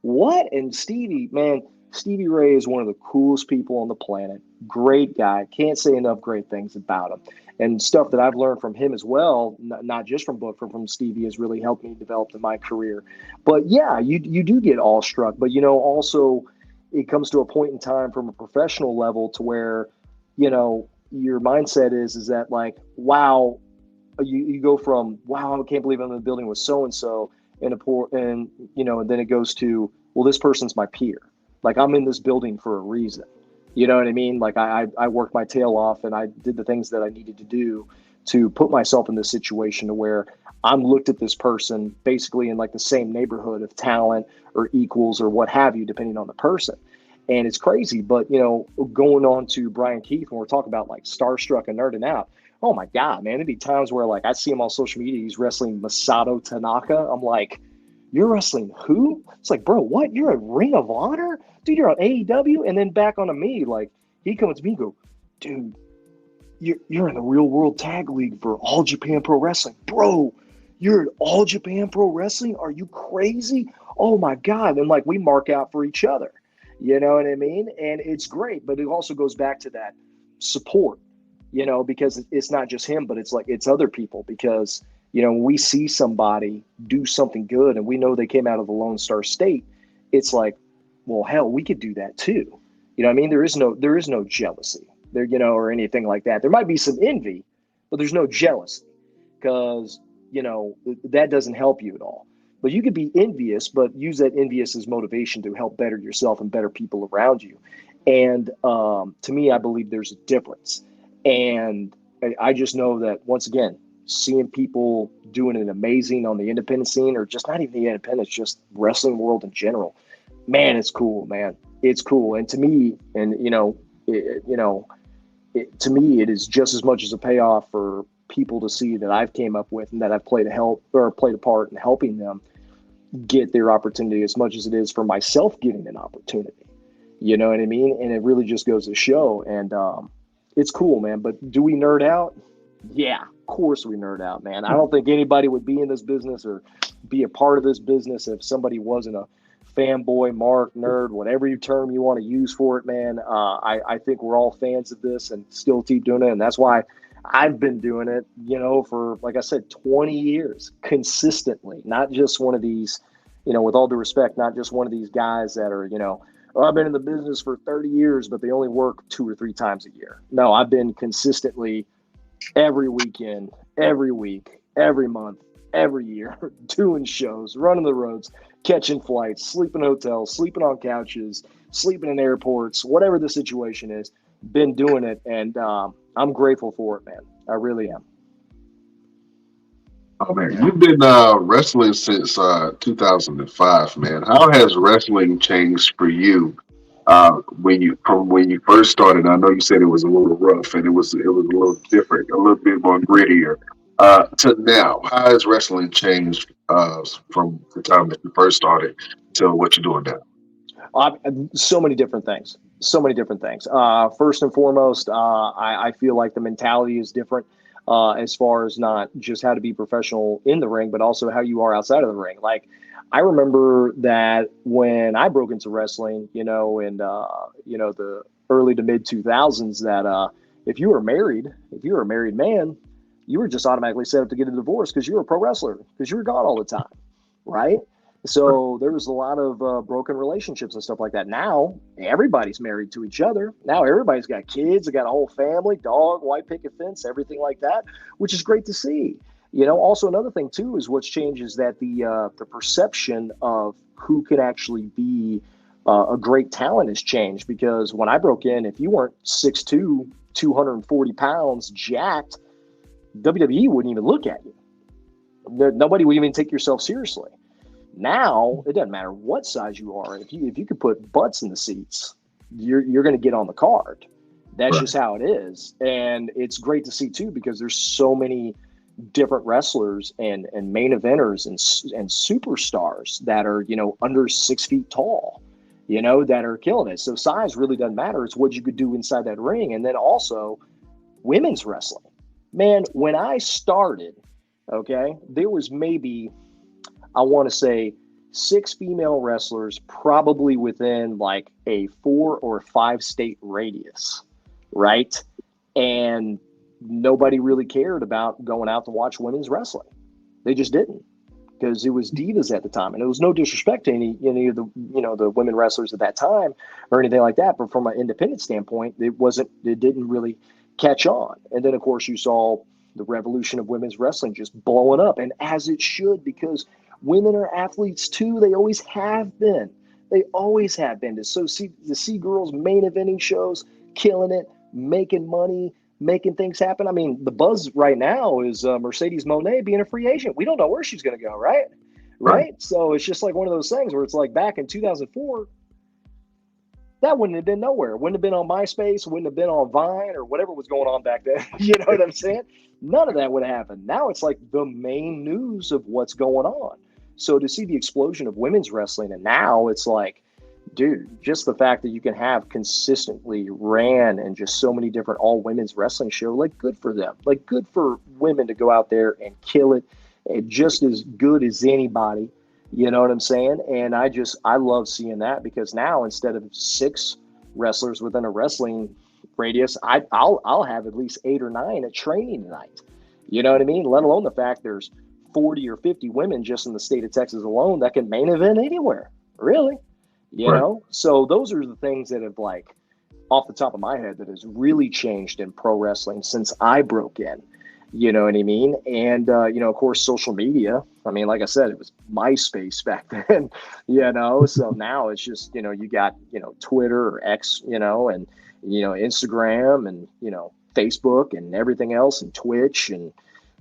what? And Stevie Ray is one of the coolest people on the planet. Great guy. Can't say enough great things about him. And stuff that I've learned from him as well, not just from Book, from Stevie, has really helped me develop in my career. But yeah, you do get awestruck. But, also it comes to a point in time from a professional level to where, your mindset is that like, wow, you go from, wow, I can't believe I'm in the building with so-and-so, and then it goes to, well, this person's my peer. Like, I'm in this building for a reason. You know what I mean? Like I worked my tail off and I did the things that I needed to do to put myself in this situation to where I'm looked at this person basically in like the same neighborhood of talent or equals or what have you, depending on the person. And it's crazy. But, going on to Brian Keith, when we're talking about like starstruck and nerding out, oh my God, man, there'd be times where like I see him on social media, he's wrestling Masato Tanaka. I'm like, you're wrestling who? It's like, bro, what? You're a Ring of Honor? Dude, you're on AEW? And then back onto me, like, he comes to me and go, dude, you're in the Real World Tag League for All Japan Pro Wrestling. Bro, you're in All Japan Pro Wrestling? Are you crazy? Oh, my God. And, like, we mark out for each other. You know what I mean? And it's great. But it also goes back to that support, because it's not just him, but it's like it's other people. Because – when we see somebody do something good and we know they came out of the Lone Star State, it's like, well, hell, we could do that too. You know what I mean? There is no jealousy there, or anything like that. There might be some envy, but there's no jealousy because, that doesn't help you at all. But you could be envious, but use that envious as motivation to help better yourself and better people around you. And to me, I believe there's a difference. And I just know that, once again, seeing people doing it amazing on the independent scene, or just not even the independents, just wrestling world in general, man, it's cool, man. It's cool. And to me, to me, it is just as much as a payoff for people to see that I've came up with and that I've played a part in helping them get their opportunity, as much as it is for myself getting an opportunity. You know what I mean? And it really just goes to show. And it's cool, man. But do we nerd out? Yeah, of course we nerd out, man. I don't think anybody would be in this business or be a part of this business if somebody wasn't a fanboy, mark, nerd, whatever term you want to use for it, man. I think we're all fans of this and still keep doing it. And that's why I've been doing it, for, like I said, 20 years consistently, not just one of these, with all due respect, not just one of these guys that are, oh, I've been in the business for 30 years, but they only work 2 or 3 times a year. No, I've been consistently every weekend, every week, every month, every year, doing shows, running the roads, catching flights, sleeping in hotels, sleeping on couches, sleeping in airports, whatever the situation is, been doing it. And I'm grateful for it, man. I really am. Oh man, you've been wrestling since 2005, man. How has wrestling changed for you when you first started? I know you said it was a little rough and it was a little different, a little bit more grittier. To now, how has wrestling changed from the time that you first started to what you're doing now? So many different things. So many different things. First and foremost, I feel like the mentality is different as far as not just how to be professional in the ring, but also how you are outside of the ring. Like, I remember that when I broke into wrestling, in the early to mid 2000s, that if you were a married man, you were just automatically set up to get a divorce because you were a pro wrestler because you were gone all the time, right? So there was a lot of broken relationships and stuff like that. Now everybody's married to each other. Now everybody's got kids, they got a whole family, dog, white picket fence, everything like that, which is great to see. Also another thing too is what's changed is that the perception of who can actually be a great talent has changed. Because when I broke in, if you weren't 6'2", 240 pounds, jacked, WWE wouldn't even look at you. Nobody would even take yourself seriously. Now it doesn't matter what size you are. If you could put butts in the seats, you're going to get on the card. That's just how it is, and it's great to see too because there's so many different wrestlers and main eventers and superstars that are under 6 feet tall, that are killing it. So size really doesn't matter. It's what you could do inside that ring, and then also women's wrestling. Man, when I started, okay, there was maybe, I want to say, 6 female wrestlers, probably within like a 4 or 5 state radius, right? And nobody really cared about going out to watch women's wrestling. They just didn't, because it was divas at the time, and it was no disrespect to any of the the women wrestlers at that time or anything like that. But from an independent standpoint, it didn't really catch on. And then of course you saw the revolution of women's wrestling just blowing up, and as it should, because women are athletes too. They always have been. They always have been. To see girls main eventing shows, killing it, making money, making things happen. I mean, the buzz right now is Mercedes Moné being a free agent. We don't know where she's going to go, right? Right? So it's just like one of those things where it's like back in 2004, that wouldn't have been nowhere. Wouldn't have been on MySpace, wouldn't have been on Vine or whatever was going on back then. You know what I'm saying? None of that would have happened. Now it's like the main news of what's going on. So to see the explosion of women's wrestling, and now it's like, dude, just the fact that you can have consistently ran and just so many different all women's wrestling show, like, good for them. Like, good for women to go out there and kill it, and just as good as anybody. You know what I'm saying? And I love seeing that, because now instead of 6 wrestlers within a wrestling radius, I'll have at least 8 or 9 at training tonight. You know what I mean? Let alone the fact there's 40 or 50 women just in the state of Texas alone that can main event anywhere, really. You know? So those are the things that have, like, off the top of my head, that has really changed in pro wrestling since I broke in. You know what I mean? And, of course, social media. I mean, like I said, it was MySpace back then, so now it's just, you got, Twitter or X, and, Instagram and, Facebook and everything else, and Twitch and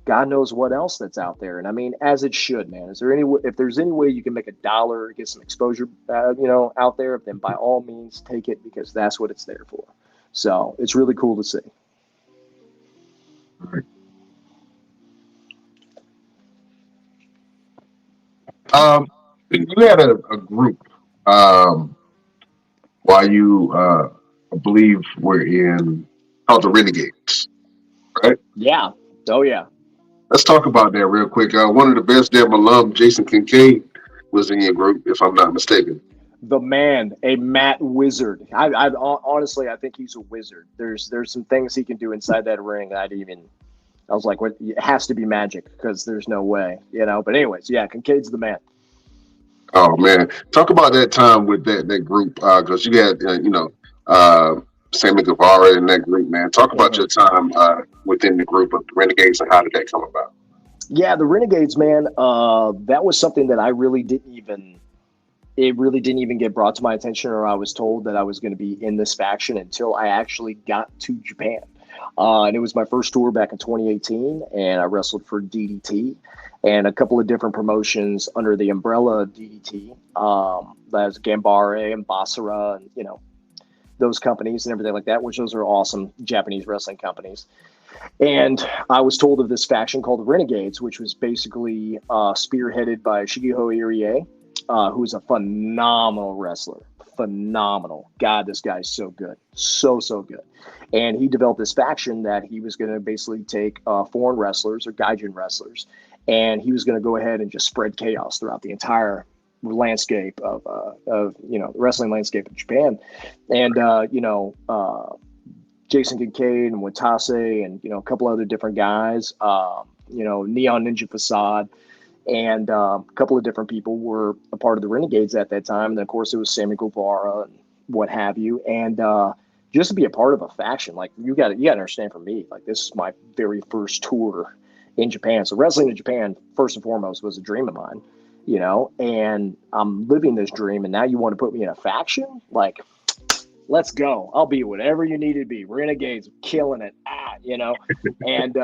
God knows what else that's out there. And I mean, as it should, man. If there's any way you can make $1, get some exposure, out there, then by all means take it, because that's what it's there for. So it's really cool to see. All right. You had a group while you, I believe, were in called the Renegades, right? Yeah. Oh, yeah. Let's talk about that real quick. One of the best damn alum, Jason Kincaid, was in your group, if I'm not mistaken. the man, a Matt Wizard. I honestly, I think he's a wizard. There's some things he can do inside that ring that I was like, what? It has to be magic because there's no way, you know. But anyways, yeah, Kincaid's the man. Oh man, talk about that time with that group because you had uh, Sammy Guevara in that group, man. Talk about your time within the group of the Renegades and how did that come about? Yeah, the Renegades, man. That was something that it really didn't even get brought to my attention, or I was told that I was going to be in this faction until I actually got to Japan. And it was my first tour back in 2018, and I wrestled for DDT and a couple of different promotions under the umbrella of DDT. That's Gambare and Basara, and those companies and everything like that, which those are awesome Japanese wrestling companies. And I was told of this faction called the Renegades, which was basically spearheaded by Shigeho Irie, who's a phenomenal wrestler. Phenomenal. God, this guy's so good. So good. And he developed this faction that he was going to basically take foreign wrestlers or gaijin wrestlers, and he was going to go ahead and just spread chaos throughout the entire landscape of the wrestling landscape of Japan. And, Jason Kincaid and Watase and, a couple other different guys, Neon Ninja Facade, and a couple of different people were a part of the Renegades at that time. And of course, it was Sammy Guevara and what have you. And just to be a part of a faction, like you got to understand, for me, like this is my very first tour in Japan. So wrestling in Japan, first and foremost, was a dream of mine, and I'm living this dream. And now you want to put me in a faction? Like, let's go. I'll be whatever you need to be. Renegades, killing it. And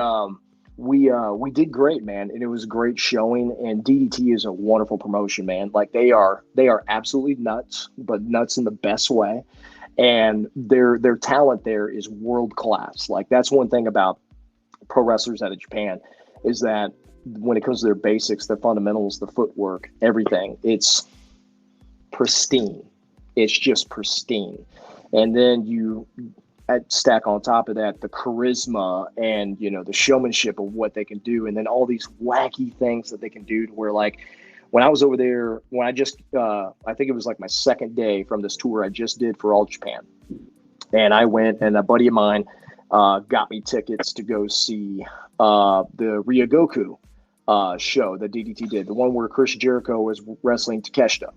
we did great, man, and it was a great showing. And DDT is a wonderful promotion, man. Like they are absolutely nuts, but nuts in the best way. And their talent there is world class. Like that's one thing about pro wrestlers out of Japan, is that when it comes to their basics, their fundamentals, the footwork, everything, it's pristine. It's just pristine. And then you stack on top of that the charisma and the showmanship of what they can do, and then all these wacky things that they can do, to where, like, when I was over there, when I just I think it was like my second day from this tour I just did for All Japan, and I went, and a buddy of mine got me tickets to go see the Ryogoku show that DDT did, the one where Chris Jericho was wrestling Takeshita.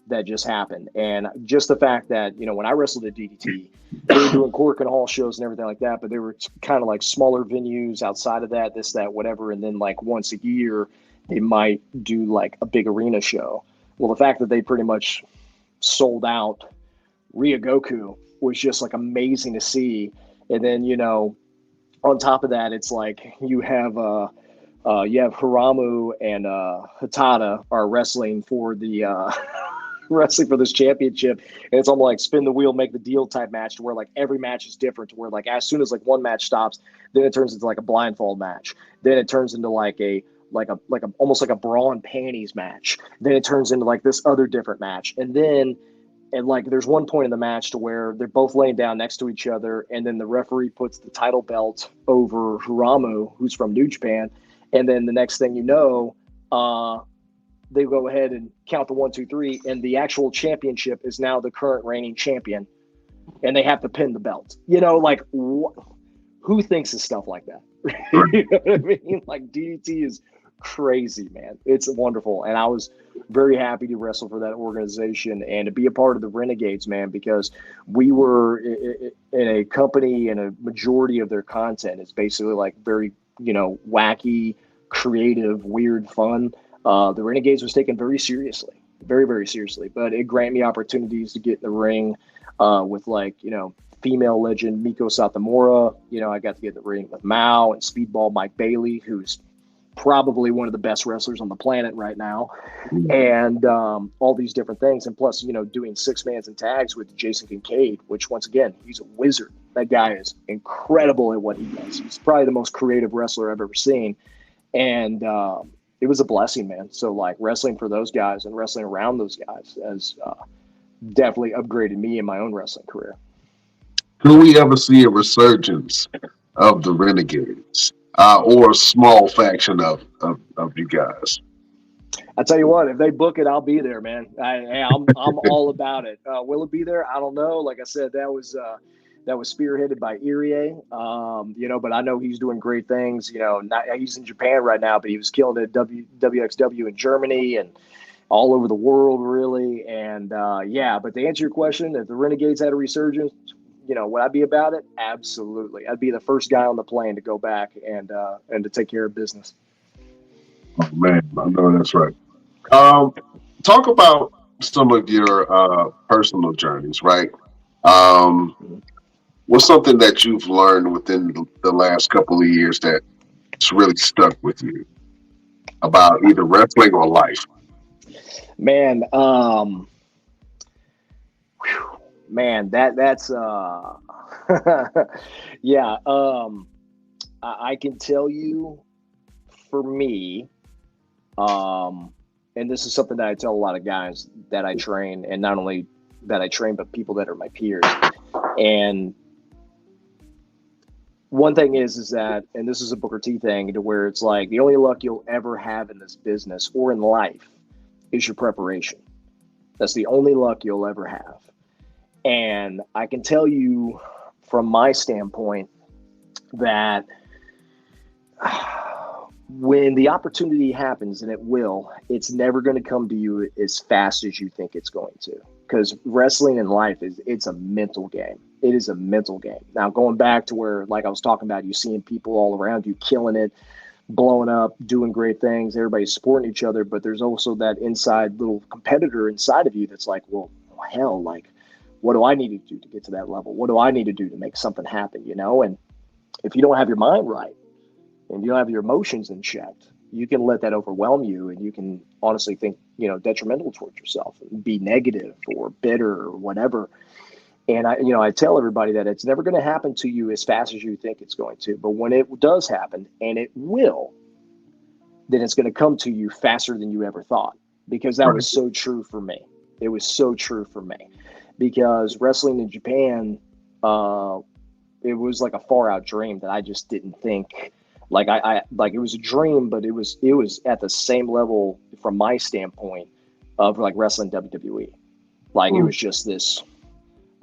That just happened. And just the fact that, when I wrestled at DDT, they were doing Cork and Hall shows and everything like that, but they were kind of like smaller venues outside of that, this, that, whatever. And then like once a year, they might do like a big arena show. Well, the fact that they pretty much sold out Ryogoku was just like amazing to see. And then, on top of that, it's like you have Hiramu and Hatada are wrestling for the wrestling for this championship, and it's almost like spin the wheel, make the deal type match, to where like every match is different, to where like as soon as like one match stops, then it turns into like a blindfold match, then it turns into like a almost like a bra and panties match, then it turns into like this other different match, and like there's one point in the match to where they're both laying down next to each other, and then the referee puts the title belt over Hiramu, who's from New Japan. And then the next thing you know, they go ahead and count the 1, 2, 3, and the actual championship is now the current reigning champion, and they have to pin the belt. Like who thinks of stuff like that? You know what I mean? Like DDT is crazy, man. It's wonderful, and I was very happy to wrestle for that organization and to be a part of the Renegades, man, because we were in a company, and a majority of their content is basically like very wacky, creative, weird fun. The Renegades was taken very seriously, very, very seriously, but it granted me opportunities to get in the ring with female legend Miko Satomura. I got to get in the ring with Mao and Speedball Mike Bailey, who's probably one of the best wrestlers on the planet right now, and all these different things. And plus, doing 6-mans and tags with Jason Kincaid, which once again, he's a wizard. That guy is incredible at what he does. He's probably the most creative wrestler I've ever seen. And it was a blessing, man. So like wrestling for those guys and wrestling around those guys has definitely upgraded me in my own wrestling career. Will we ever see a resurgence of the Renegades or a small faction of you guys? I tell you what, if they book it, I'll be there, man. I'm all about it. Will it be there? I don't know. Like I said, that was spearheaded by Irie, but I know he's doing great things. He's in Japan right now, but he was killing it at WXW in Germany and all over the world, really. And but to answer your question, if the Renegades had a resurgence, would I be about it? Absolutely. I'd be the first guy on the plane to go back and to take care of business. Oh, man, I know that's right. Talk about some of your personal journeys, right? What's something that you've learned within the last couple of years that's really stuck with you about either wrestling or life? Man, that's yeah. I can tell you, for me, and this is something that I tell a lot of guys that I train, and not only that I train, but people that are my peers. And one thing is that, and this is a Booker T thing, to where it's like the only luck you'll ever have in this business or in life is your preparation. That's the only luck you'll ever have. And I can tell you from my standpoint that when the opportunity happens, and it will, it's never going to come to you as fast as you think it's going to. Because wrestling in life it's a mental game. It is a mental game. Now, going back to where, like I was talking about, you seeing people all around you killing it, blowing up, doing great things, everybody's supporting each other, but there's also that inside little competitor inside of you that's like, well, hell, like, what do I need to do to get to that level? What do I need to do to make something happen, And if you don't have your mind right and you don't have your emotions in check, you can let that overwhelm you, and you can honestly think, detrimental towards yourself, and be negative or bitter or whatever. And I tell everybody that it's never going to happen to you as fast as you think it's going to. But when it does happen, and it will, then it's going to come to you faster than you ever thought, because that was so true for me. It was so true for me, because wrestling in Japan, it was like a far out dream that I just didn't think. Like it was a dream, but it was at the same level from my standpoint of like wrestling WWE. Like it was just this,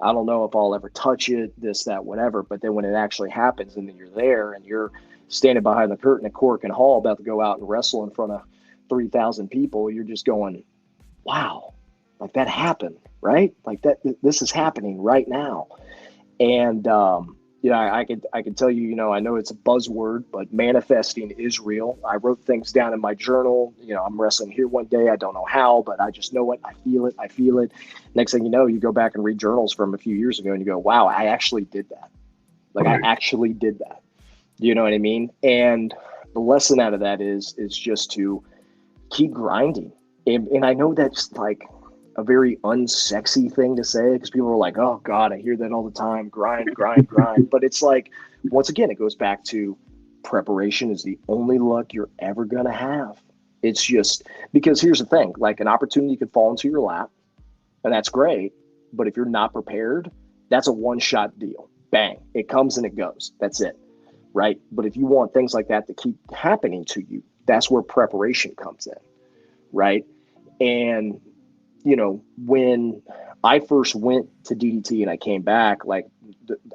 I don't know if I'll ever touch it, this, that, whatever. But then when it actually happens, and then you're there and you're standing behind the curtain at Cork and Hall about to go out and wrestle in front of 3,000 people, you're just going, wow, like that happened, right? Like this is happening right now. And, I could tell you, I know it's a buzzword, but manifesting is real. I wrote things down in my journal. I'm wrestling here one day. I don't know how, but I just know it. I feel it. Next thing you know, you go back and read journals from a few years ago and you go, wow, I actually did that. Like I actually did that. You know what I mean? And the lesson out of that is just to keep grinding. And I know that's like a very unsexy thing to say, because people are like, oh God, I hear that all the time. Grind. But it's like, once again, it goes back to preparation is the only luck you're ever going to have. It's just because here's the thing, like an opportunity could fall into your lap, and that's great. But if you're not prepared, that's a one-shot deal. Bang, it comes and it goes. That's it. Right. But if you want things like that to keep happening to you, that's where preparation comes in. Right. And when I first went to DDT and I came back, like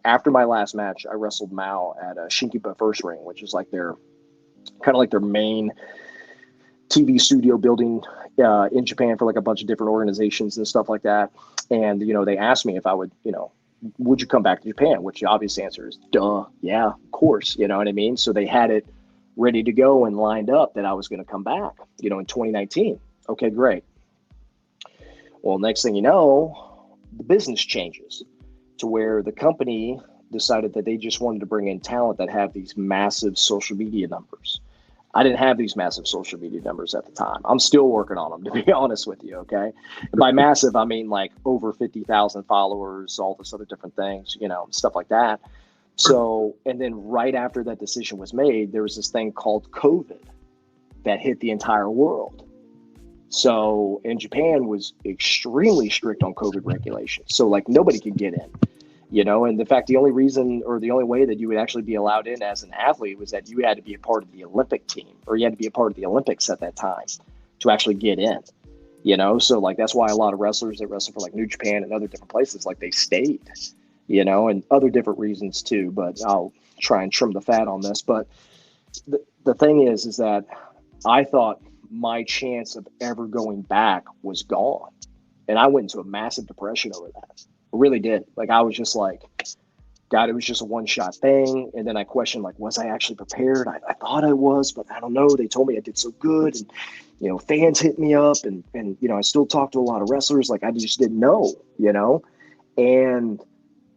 after my last match, I wrestled Mao at Shinkiba First Ring, which is like their main TV studio building in Japan for like a bunch of different organizations and stuff like that. And, they asked me if I would, would you come back to Japan? Which the obvious answer is, duh. Yeah, of course. You know what I mean? So they had it ready to go and lined up that I was going to come back, in 2019. Okay, great. Well, next thing you know, the business changes to where the company decided that they just wanted to bring in talent that have these massive social media numbers. I didn't have these massive social media numbers at the time. I'm still working on them, to be honest with you, okay? And by massive, I mean like over 50,000 followers, all this other different things, stuff like that. So, and then right after that decision was made, there was this thing called COVID that hit the entire world. So, and Japan was extremely strict on COVID regulations. So like nobody could get in, and in fact, the only reason or the only way that you would actually be allowed in as an athlete was that you had to be a part of the Olympic team, or you had to be a part of the Olympics at that time. to actually get in. You know, so like that's why a lot of wrestlers that wrestle for like New Japan and other different places, like they stayed, you know, and other different reasons too. But I'll try and trim the fat on this. But the thing is that I thought my chance of ever going back was gone. And I went into a massive depression over that. I really did. Like, I was just like, God, it was just a one-shot thing. And then I questioned, like, was I actually prepared? I thought I was, but I don't know. They told me I did so good. And, you know, fans hit me up and, you know, I still talk to a lot of wrestlers. Like, I just didn't know, you know? And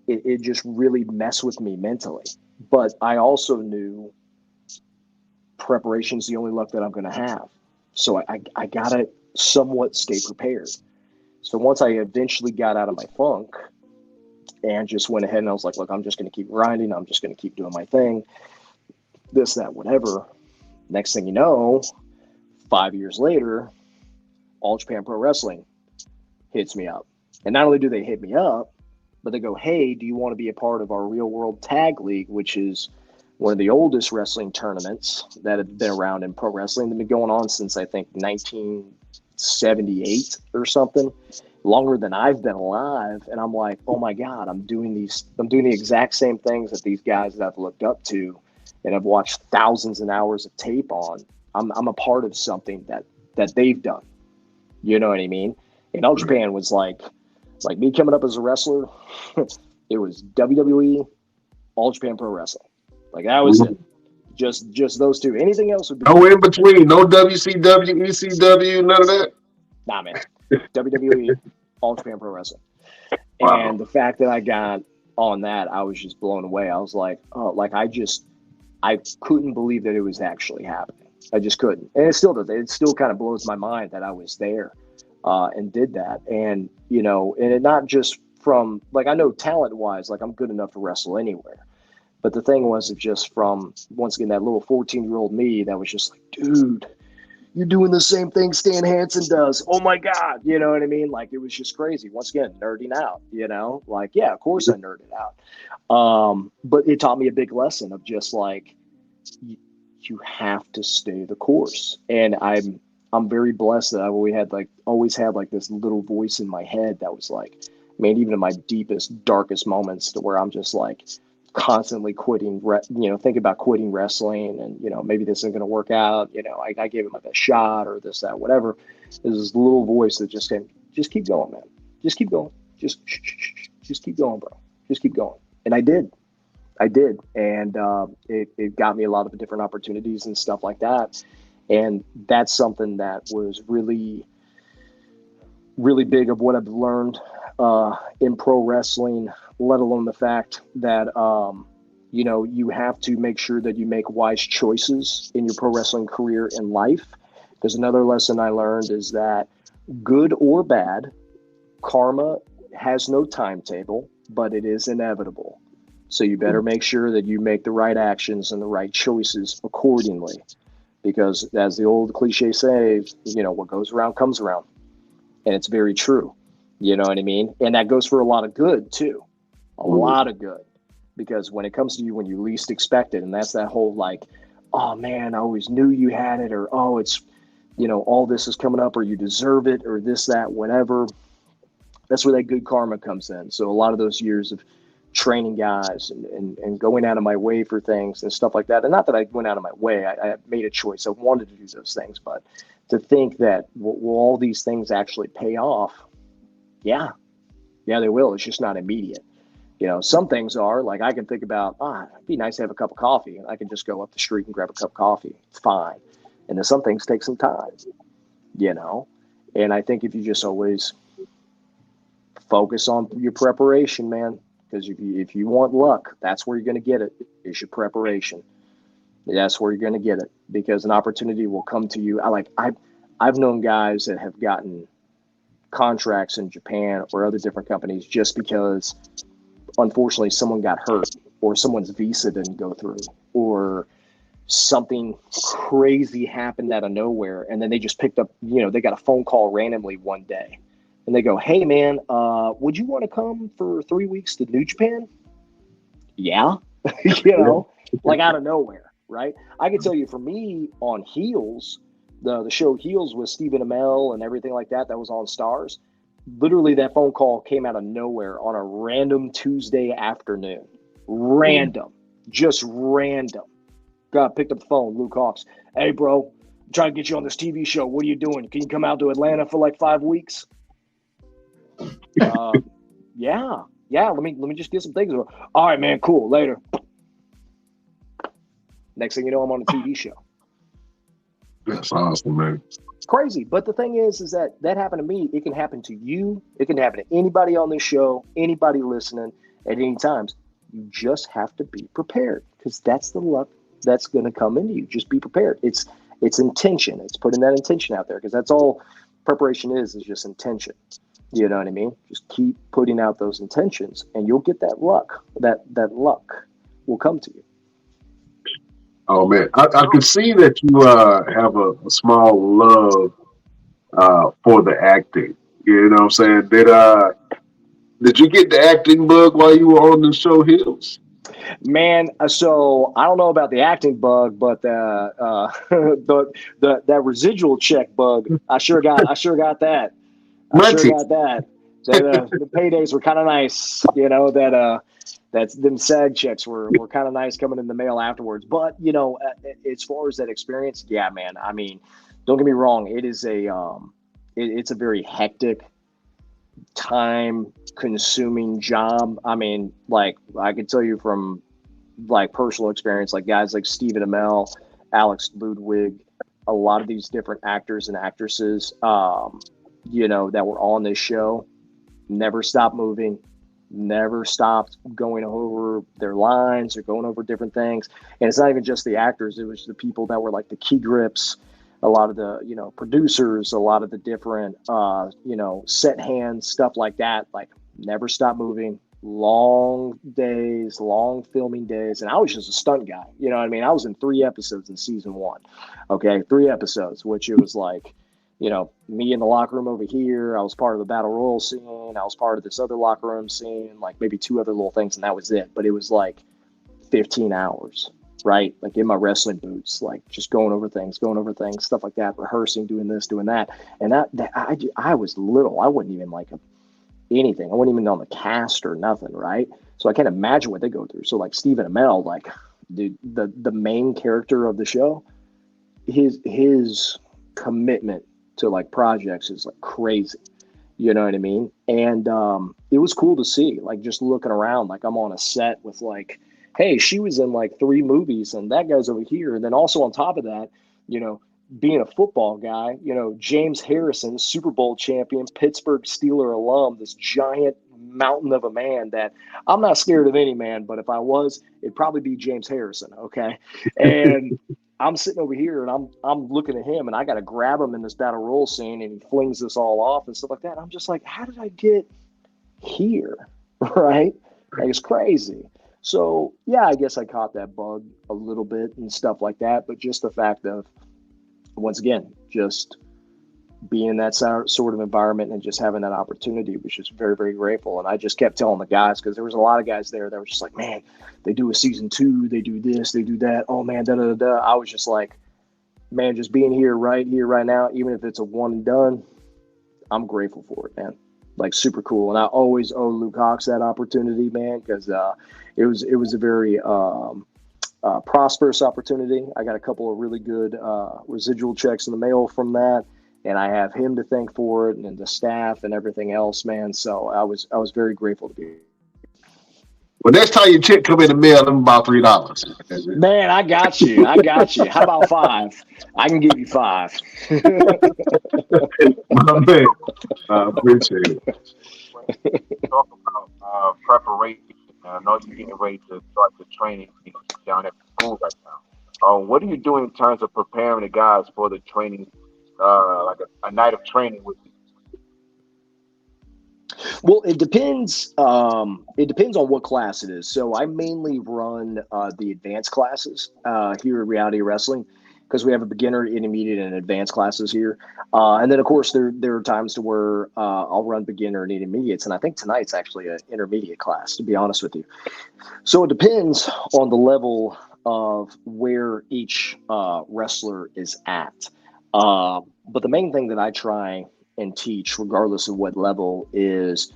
it just really messed with me mentally. But I also knew preparation is the only luck that I'm going to have. So I got to somewhat stay prepared. So once I eventually got out of my funk and just went ahead and I was like, look, I'm just going to keep grinding. I'm just going to keep doing my thing, this, that, whatever. Next thing you know, 5 years later, All Japan Pro Wrestling hits me up. And not only do they hit me up, but they go, hey, do you want to be a part of our Real World Tag League, which is one of the oldest wrestling tournaments that have been around in pro wrestling. They've been going on since, I think, 1978 or something, longer than I've been alive. And I'm like, oh my God, I'm doing the exact same things that these guys that I've looked up to and I've watched thousands of hours of tape on. I'm a part of something that they've done. You know what I mean? And All Japan was like me coming up as a wrestler, it was WWE, All Japan Pro Wrestling. Like, that was it. Just those two. Anything else would be no in between. No WCW, ECW, none of that. Nah, man. WWE, All Japan Pro Wrestling. Wow. And the fact that I got on that, I was just blown away. I was like, oh, like I couldn't believe that it was actually happening. I just couldn't. And it still does. It still kind of blows my mind that I was there and did that. And, you know, and it not just from, like, I know talent-wise, like, I'm good enough to wrestle anywhere. But the thing was, just from, once again, that little 14-year-old me that was just like, dude, you're doing the same thing Stan Hansen does. Oh, my God. You know what I mean? Like, it was just crazy. Once again, nerding out, you know? Like, yeah, of course I nerded out. But it taught me a big lesson of just, like, you have to stay the course. And I'm very blessed that I've always had this little voice in my head that was like, man, even in my deepest, darkest moments, to where I'm just like constantly thinking about quitting wrestling, and, you know, maybe this isn't going to work out. You know, I gave it my best shot, or this, that, whatever. There's this little voice that just came, just keep going, man. Just keep going. Just keep going, bro. Just keep going. And I did. And it got me a lot of different opportunities and stuff like that. And that's something that was really, really big of what I've learned in pro wrestling, let alone the fact that, you know, you have to make sure that you make wise choices in your pro wrestling career and life. Because another lesson I learned is that good or bad, karma has no timetable, but it is inevitable. So you better make sure that you make the right actions and the right choices accordingly. Because as the old cliche says, you know, what goes around comes around. And it's very true. You know what I mean? And that goes for a lot of good too. A lot of good. Because when it comes to you when you least expect it, and that's that whole like, oh man, I always knew you had it, or oh, it's, you know, all this is coming up, or you deserve it, or this, that, whatever. That's where that good karma comes in. So a lot of those years of training guys and going out of my way for things and stuff like that. And not that I went out of my way, I made a choice. I wanted to do those things, but to think that will all these things actually pay off? Yeah, they will. It's just not immediate. You know, some things are like, I can think about, it'd be nice to have a cup of coffee, and I can just go up the street and grab a cup of coffee. It's fine. And then some things take some time, you know, and I think if you just always focus on your preparation, man. Because if you want luck, that's where you're going to get it. Is your preparation. That's where you're going to get it, because an opportunity will come to you. I've known guys that have gotten contracts in Japan or other different companies just because, unfortunately, someone got hurt, or someone's visa didn't go through, or something crazy happened out of nowhere, and then they just picked up. You know, they got a phone call randomly one day. And they go, hey, man, would you want to come for 3 weeks to New Japan? Yeah. You know, like out of nowhere, right? I can tell you, for me on heels, the show Heels with Stephen Amell and everything like that was on Stars. Literally, that phone call came out of nowhere on a random Tuesday afternoon. Random. Just random. Picked up the phone, Luke Hawks. Hey, bro, I'm trying to get you on this TV show. What are you doing? Can you come out to Atlanta for like 5 weeks? Yeah. Let me just get some things. All right, man. Cool. Later. Next thing you know, I'm on a TV show. That's awesome, man. It's crazy. But the thing is that happened to me. It can happen to you. It can happen to anybody on this show, anybody listening at any times. You just have to be prepared, because that's the luck that's going to come into you. Just be prepared. It's intention. It's putting that intention out there, because that's all preparation is just intention. You know what I mean? Just keep putting out those intentions, and you'll get that luck. That luck will come to you. Oh man, I can see that you have a small love for the acting. You know what I'm saying? Did you get the acting bug while you were on the show Hills? Man, so I don't know about the acting bug, but that residual check bug, I sure got that. The paydays were kind of nice, that's them SAG checks were kind of nice coming in the mail afterwards. But as far as that experience, yeah, man. I mean, don't get me wrong. It is it's a very hectic, time-consuming job. I mean, like I can tell you from like personal experience, like guys like Stephen Amell, Alex Ludwig, a lot of these different actors and actresses, that were on this show, never stopped moving. Never stopped going over their lines or going over different things. And it's not even just the actors. It was the people that were like the key grips, a lot of the, producers, a lot of the different, set hands, stuff like that. Like never stopped moving, long days, long filming days. And I was just a stunt guy. You know what I mean? I was in 3 episodes in season 1. Okay. 3 episodes, which it was like, me in the locker room over here. I was part of the battle royal scene. I was part of this other locker room scene, like maybe 2 other little things, and that was it. But it was like 15 hours, right? Like in my wrestling boots, like just going over things, stuff like that, rehearsing, doing this, doing that. And I was little. I wasn't even like anything. I wasn't even on the cast or nothing, right? So I can't imagine what they go through. So like Stephen Amell, like dude, the main character of the show, his commitment to like projects is like crazy. You know what I mean? And it was cool to see, like just looking around, like I'm on a set with like, hey, she was in like 3 movies and that guy's over here. And then also on top of that, being a football guy, James Harrison, Super Bowl champion, Pittsburgh Steeler alum, this giant mountain of a man that I'm not scared of any man, but if I was, it'd probably be James Harrison. Okay. And I'm sitting over here and I'm looking at him and I got to grab him in this battle royal scene and he flings this all off and stuff like that. I'm just like, how did I get here? Right? Like it's crazy. So yeah, I guess I caught that bug a little bit and stuff like that. But just the fact of, once again, just being in that sort of environment and just having that opportunity was just very, very grateful. And I just kept telling the guys, because there was a lot of guys there that were just like, man, they do a season 2, they do this, they do that. Oh man, da da da. I was just like, man, just being here right now, even if it's a one and done, I'm grateful for it, man. Like super cool. And I always owe Luke Hawks that opportunity, man, because it was a very prosperous opportunity. I got a couple of really good residual checks in the mail from that. And I have him to thank for it, and the staff and everything else, man. So I was very grateful to be here. Well, next time your check come in the mail, I'm about $3. Man, I got you. How about 5? I can give you 5. My man, I appreciate it. Talk about preparation. I know you're getting ready to start the training down at school right now. What are you doing in terms of preparing the guys for the training? Like a night of training with you? Well, it depends. It depends on what class it is. So I mainly run the advanced classes here at Reality Wrestling, because we have a beginner, intermediate, and advanced classes here. And then, of course, there are times to where I'll run beginner and intermediates. And I think tonight's actually an intermediate class, to be honest with you. So it depends on the level of where each wrestler is at. But the main thing that I try and teach, regardless of what level, is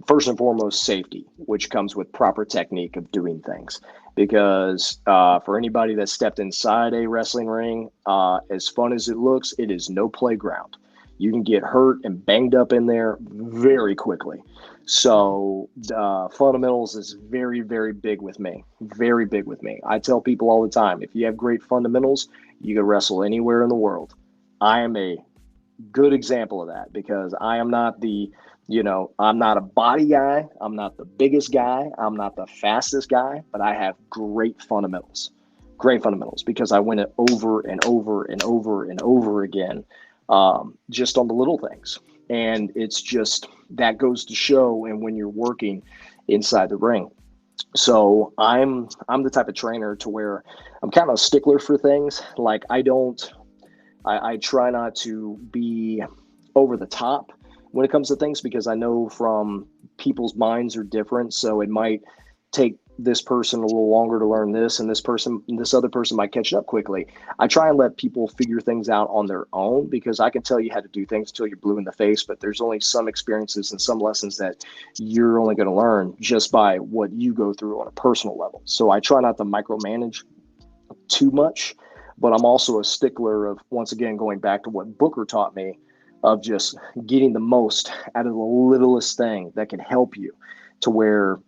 first and foremost safety, which comes with proper technique of doing things. Because for anybody that stepped inside a wrestling ring, as fun as it looks, it is no playground. You can get hurt and banged up in there very quickly. So fundamentals is very, very big with me. Very big with me. I tell people all the time, if you have great fundamentals, you can wrestle anywhere in the world. I am a good example of that because I am not I'm not a body guy. I'm not the biggest guy. I'm not the fastest guy, but I have great fundamentals because I win it over and over and over and over again, just on the little things. And it's just, that goes to show. And when you're working inside the ring, so I'm the type of trainer to where I'm kind of a stickler for things. Like I try not to be over the top when it comes to things because I know from people's minds are different. So it might take this person a little longer to learn this, and this other person might catch up quickly. I try and let people figure things out on their own because I can tell you how to do things until you're blue in the face, but there's only some experiences and some lessons that you're only going to learn just by what you go through on a personal level. So I try not to micromanage too much, but I'm also a stickler of, once again, going back to what Booker taught me, of just getting the most out of the littlest thing that can help you to where,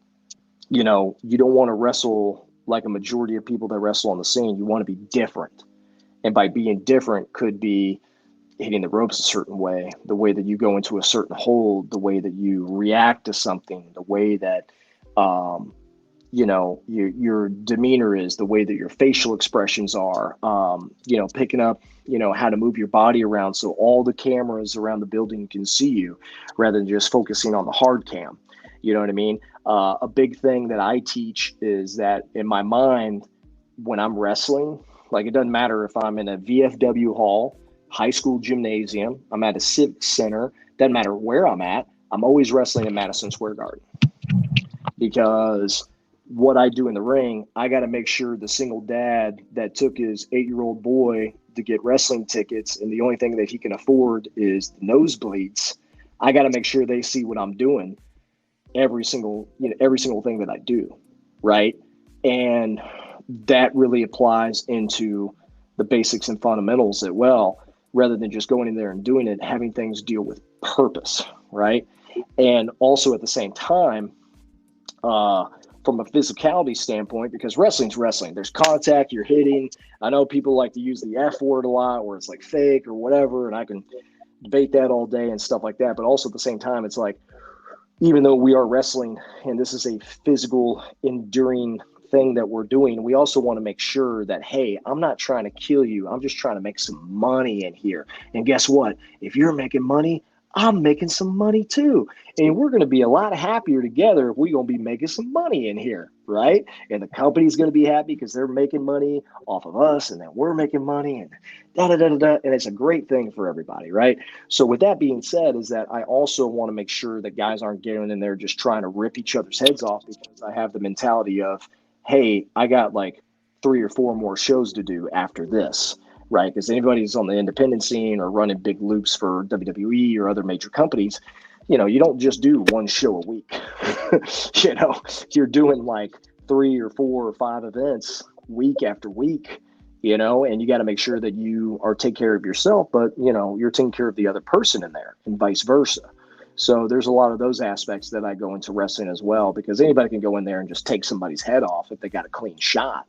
you don't want to wrestle like a majority of people that wrestle on the scene. You want to be different. And by being different could be hitting the ropes a certain way, the way that you go into a certain hold, the way that you react to something, the way that, your demeanor is, the way that your facial expressions are, picking up, how to move your body around so all the cameras around the building can see you rather than just focusing on the hard cam. You know what I mean? A big thing that I teach is that in my mind, when I'm wrestling, like it doesn't matter if I'm in a VFW hall, high school gymnasium, I'm at a civic center, doesn't matter where I'm at, I'm always wrestling in Madison Square Garden. Because what I do in the ring, I got to make sure the single dad that took his 8-year-old boy to get wrestling tickets and the only thing that he can afford is the nosebleeds, I got to make sure they see what I'm doing every single thing that I do, right? And that really applies into the basics and fundamentals as well, rather than just going in there and doing it, having things deal with purpose, right? And also at the same time, from a physicality standpoint, because wrestling's wrestling. There's contact, you're hitting. I know people like to use the F word a lot, or it's like fake or whatever, and I can debate that all day and stuff like that. But also at the same time, it's like, even though we are wrestling and this is a physical, enduring thing that we're doing, we also want to make sure that, hey, I'm not trying to kill you. I'm just trying to make some money in here. And guess what? If you're making money, I'm making some money too. And we're going to be a lot happier together if we're going to be making some money in here, right? And the company's going to be happy because they're making money off of us, and then we're making money, and da-da-da-da-da. And it's a great thing for everybody, right? So with that being said, is that I also want to make sure that guys aren't getting in there just trying to rip each other's heads off, because I have the mentality of, hey, I got like 3 or 4 more shows to do after this. Right, because anybody who's on the independent scene or running big loops for WWE or other major companies, you don't just do one show a week. You're doing like 3 or 4 or 5 events week after week, and you got to make sure that you are taking care of yourself, but you're taking care of the other person in there, and vice versa. So there's a lot of those aspects that I go into wrestling as well, because anybody can go in there and just take somebody's head off if they got a clean shot.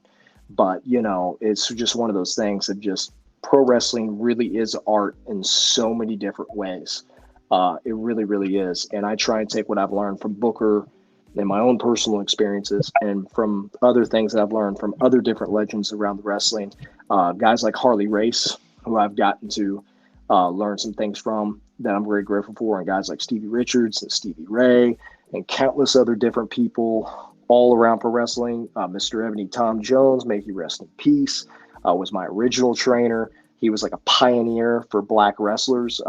But, it's just one of those things that just, pro wrestling really is art in so many different ways. It really, really is. And I try and take what I've learned from Booker and my own personal experiences, and from other things that I've learned from other different legends around the wrestling, guys like Harley Race, who I've gotten to learn some things from that I'm very grateful for, and guys like Stevie Richards and Stevie Ray and countless other different people all around pro wrestling. Mr. Ebony Tom Jones, may he rest in peace, was my original trainer. He was like a pioneer for black wrestlers.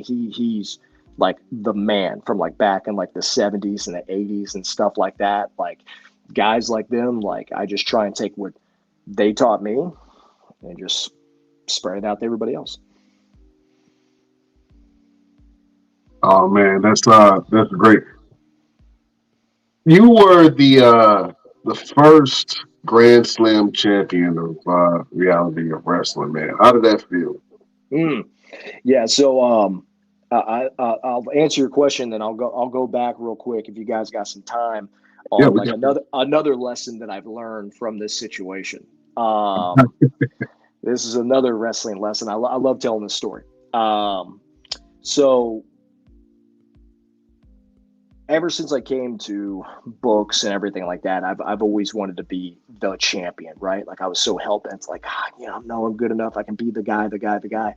He's like the man from like back in like the 70s and the 80s and stuff like that. Like guys like them, like I just try and take what they taught me and just spread it out to everybody else. Oh man, that's great. You were the first Grand Slam champion of reality of wrestling, man. How did that feel? Mm. Yeah, so I'll answer your question, then I'll go back real quick if you guys got some time Yeah, on we like got another lesson that I've learned from this situation. Um, this is another wrestling lesson. I love telling this story. So ever since I came to books and everything like that, I've always wanted to be the champion, right? Like I was so hell bent, like no, I'm good enough. I can be the guy, the guy, the guy.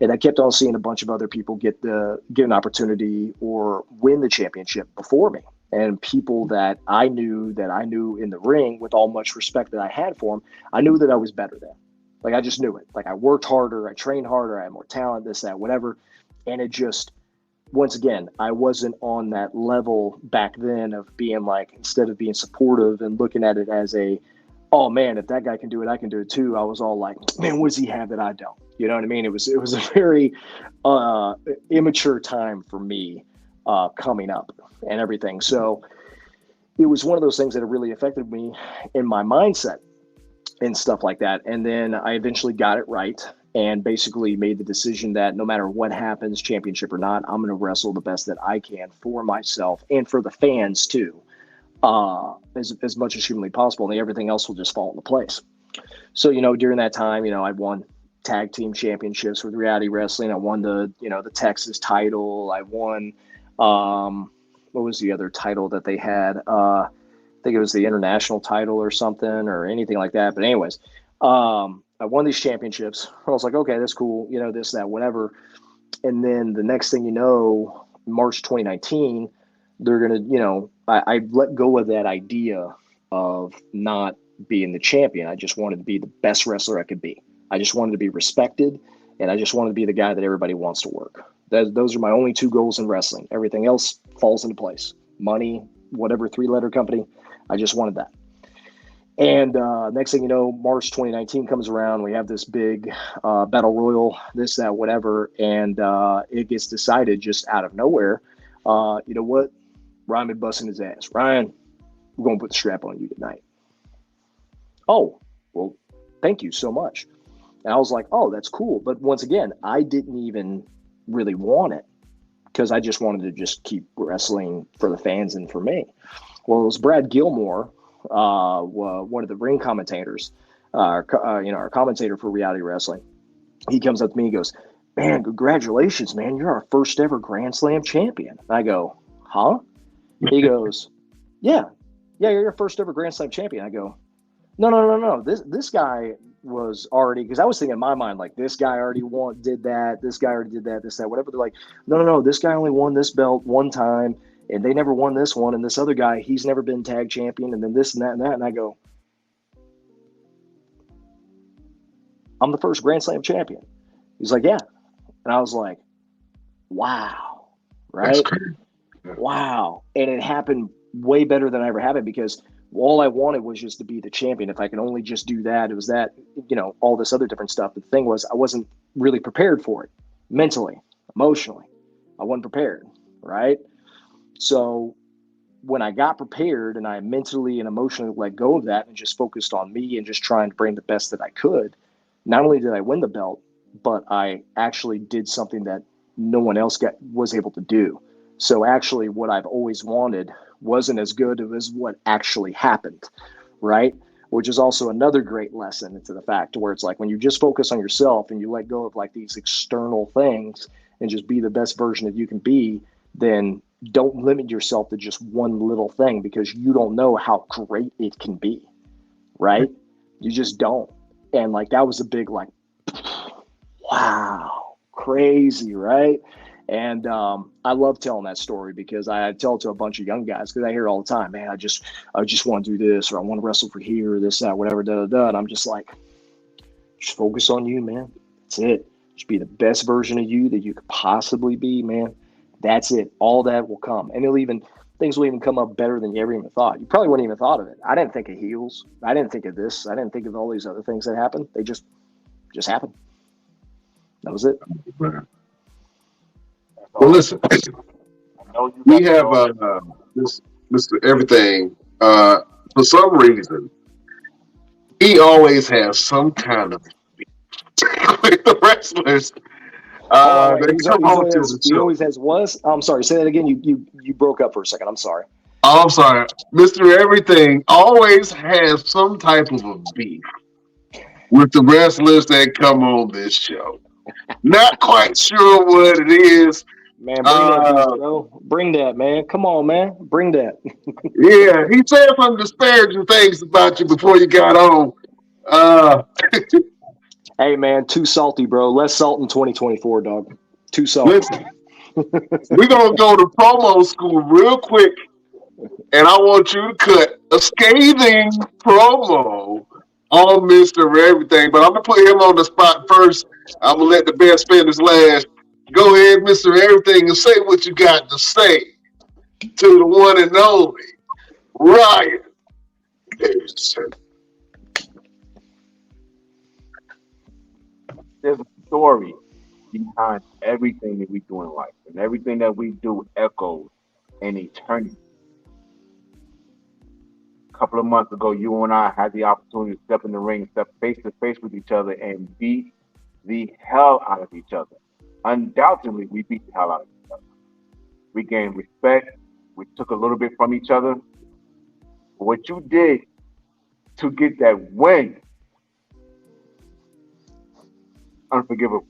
And I kept on seeing a bunch of other people get an opportunity or win the championship before me. And people that I knew in the ring, with all much respect that I had for them, I knew that I was better than. Like I just knew it. Like I worked harder, I trained harder, I had more talent, this, that, whatever. And it just, once again, I wasn't on that level back then of being like, instead of being supportive and looking at it as a, oh man, if that guy can do it, I can do it too. I was all like, man, what does he have that I don't? You know what I mean? It was a very immature time for me coming up and everything. So it was one of those things that really affected me in my mindset and stuff like that. And then I eventually got it right and basically made the decision that no matter what happens, championship or not, I'm going to wrestle the best that I can for myself and for the fans too, as much as humanly possible. And everything else will just fall into place. So, during that time, I won tag team championships with Reality Wrestling. I won the Texas title. I won, what was the other title that they had? I think it was the international title or something or anything like that. But anyways, I won these championships. I was like, okay, that's cool. This, that, whatever. And then the next thing you know, March 2019, they're going to, I let go of that idea of not being the champion. I just wanted to be the best wrestler I could be. I just wanted to be respected, and I just wanted to be the guy that everybody wants to work. Those are my only two goals in wrestling. Everything else falls into place. Money, whatever, 3-letter company. I just wanted that. And next thing you know, March 2019 comes around. We have this big battle royal, this, that, whatever. And it gets decided just out of nowhere. You know what? Ryan been busting his ass. Ryan, we're going to put the strap on you tonight. Oh, well, thank you so much. And I was like, oh, that's cool. But once again, I didn't even really want it because I just wanted to just keep wrestling for the fans and for me. Well, it was Brad Gilmore, one of the ring commentators, our commentator for Reality Wrestling. He comes up to me and goes, man, congratulations, man. You're our first ever Grand Slam champion. I go, huh? He goes, yeah, you're your first ever Grand Slam champion. I go, no. This guy was already, because I was thinking in my mind, like, this guy already did that. This guy already did that, this, that, whatever. They're like, no. This guy only won this belt one time, and they never won this one. And this other guy, he's never been tag champion, and then this and that and that. And I go, I'm the first Grand Slam champion. He's like, yeah. And I was like, wow, That's right? crazy. Yeah. Wow. And it happened way better than I ever had it because all I wanted was just to be the champion. If I could only just do that, it was that, all this other different stuff. But the thing was, I wasn't really prepared for it mentally, emotionally. I wasn't prepared, right? So when I got prepared and I mentally and emotionally let go of that and just focused on me and just trying to bring the best that I could, not only did I win the belt, but I actually did something that no one else was able to do. So actually what I've always wanted wasn't as good as what actually happened, right? Which is also another great lesson into the fact where it's like when you just focus on yourself and you let go of like these external things and just be the best version that you can be, then don't limit yourself to just one little thing because you don't know how great it can be, right? You just don't. And like that was a big like, wow, crazy, right? And I love telling that story because I tell it to a bunch of young guys because I hear it all the time, man, I just want to do this or I want to wrestle for here, this, that, whatever, And I'm just like, just focus on you, man. That's it. Just be the best version of you that you could possibly be, man. That's it. All that will come. And things will even come up better than you ever even thought. You probably wouldn't even thought of it. I didn't think of heels. I didn't think of this. I didn't think of all these other things that happened. They just happened. That was it. Well, listen, I know you we got the have dog. this Mr. Everything. For some reason, he always has some kind of with the wrestlers Hold on, wait. that come on to the He show. always has was. I'm sorry. Say that again. You broke up for a second. I'm sorry. Oh, I'm sorry, Mr. Everything always has some type of a beef with the wrestlers that come on this show. Not quite sure what it is. Man, bring that beef, Uh, bro. Bring that, man. Come on, man. Bring that. yeah, he said some disparaging things about you before you got on. Uh, Hey, man. Too salty, bro. Less salt in 2024, dog. Too salty. listen, we're gonna go to promo school real quick, and I want you to cut a scathing promo on Mr. Everything. But I'm gonna put him on the spot first. I'm gonna let the best finish last. Go ahead, Mr. Everything, and say what you got to say to the one and only Ryan Davidson. There's a story behind everything that we do in life, and everything that we do echoes in eternity. A couple of months ago, you and I had the opportunity to step in the ring, step face to face with each other, and beat the hell out of each other. Undoubtedly, we beat the hell out of each other. We gained respect. We took a little bit from each other. What you did to get that win, unforgivable.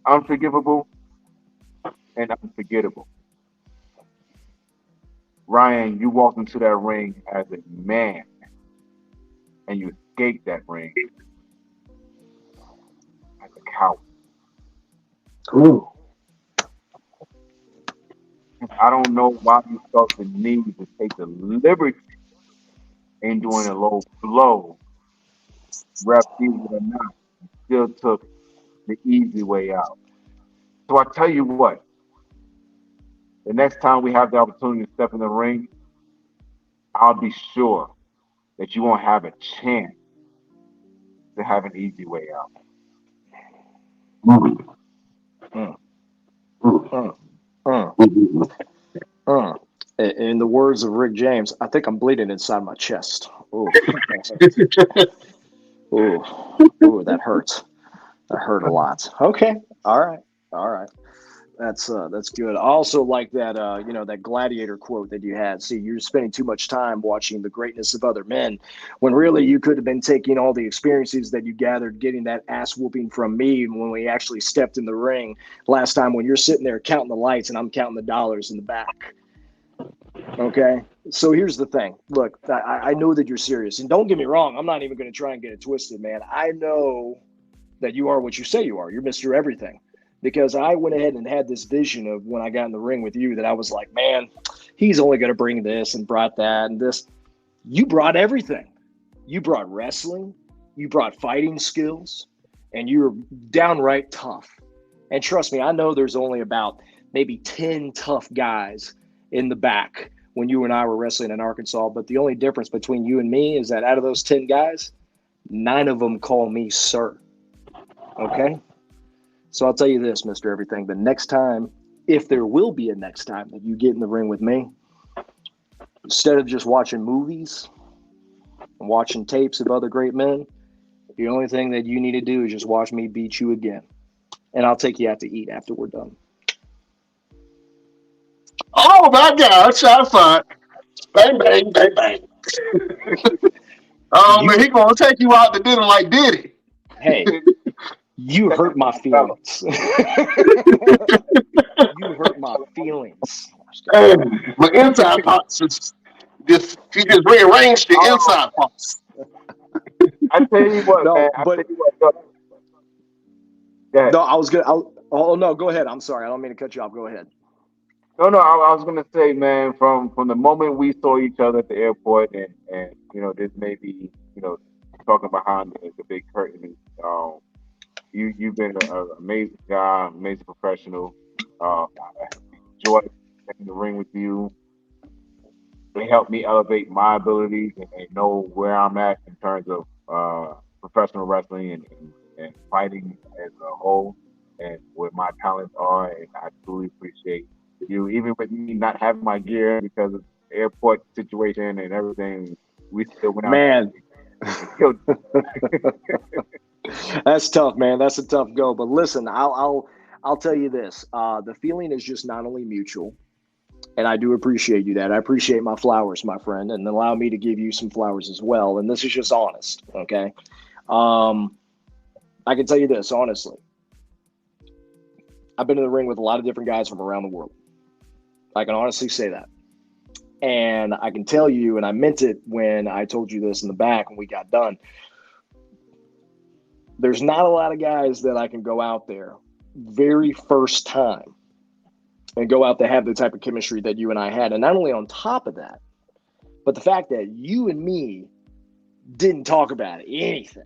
Unforgivable and unforgettable. Ryan, you walked into that ring as a man and you escaped that ring as a coward. Ooh. I don't know why you felt the need to take the liberty in doing a low blow, ref it or not. You still took the easy way out. So I tell you what, the next time we have the opportunity to step in the ring, I'll be sure that you won't have a chance to have an easy way out. Mm, Mm, mm, mm, mm, mm, mm. In the words of Rick James, I think I'm bleeding inside my chest. Ooh, that hurts. mm. Ooh, ooh, that hurts. That hurt a lot. Okay, all right, all right. That's good. I also like that that gladiator quote that you had. See, you're spending too much time watching the greatness of other men, when really you could have been taking all the experiences that you gathered, getting that ass whooping from me when we actually stepped in the ring last time. When you're sitting there counting the lights and I'm counting the dollars in the back. Okay. So here's the thing. Look, I know that you're serious, and don't get me wrong. I'm not even going to try and get it twisted, man. I know that you are what you say you are. You're Mr. Everything. Because I went ahead and had this vision of when I got in the ring with you that I was like, man, he's only going to bring this and brought that and this. You brought everything. You brought wrestling, you brought fighting skills, and you were downright tough. And trust me, I know there's only about maybe 10 tough guys in the back when you and I were wrestling in Arkansas. But the only difference between you and me is that out of those 10 guys, 9 of them call me sir. Okay? So I'll tell you this, Mr. Everything. The next time, if there will be a next time that you get in the ring with me, instead of just watching movies and watching tapes of other great men, the only thing that you need to do is just watch me beat you again. And I'll take you out to eat after we're done. Oh my God! Shot fired! Bang bang bang bang! Oh man, You, he gonna take you out to dinner like Diddy. hey, you hurt my feelings. You hurt my feelings. Hey, my inside parts just he just rearranged the Oh, inside parts. I tell you what, man. No, I but tell you what. Look, go ahead. no, I was gonna. Oh no, go ahead. I'm sorry. I don't mean to cut you off. Go ahead. No, no. I was gonna say, man. From the moment we saw each other at the airport, and this may be talking behind the big curtain. You've been an amazing guy, amazing professional. I enjoyed taking the ring with you. It helped me elevate my abilities and know where I'm at in terms of professional wrestling and fighting as a whole. and what my talents are, and I truly appreciate you. Even with me not having my gear because of the airport situation and everything, we still went out Man, and killed. that's tough, man. That's a tough go. But listen, I'll tell you this. The feeling is just not only mutual, and I do appreciate you that. I appreciate my flowers, my friend, and allow me to give you some flowers as well. And this is just honest, okay? Um, I can tell you this honestly. I've been in the ring with a lot of different guys from around the world. I can honestly say that. And I can tell you, and I meant it when I told you this in the back when we got done. There's not a lot of guys that I can go out there very first time and go out to have the type of chemistry that you and I had. And not only on top of that, but the fact that you and me didn't talk about anything,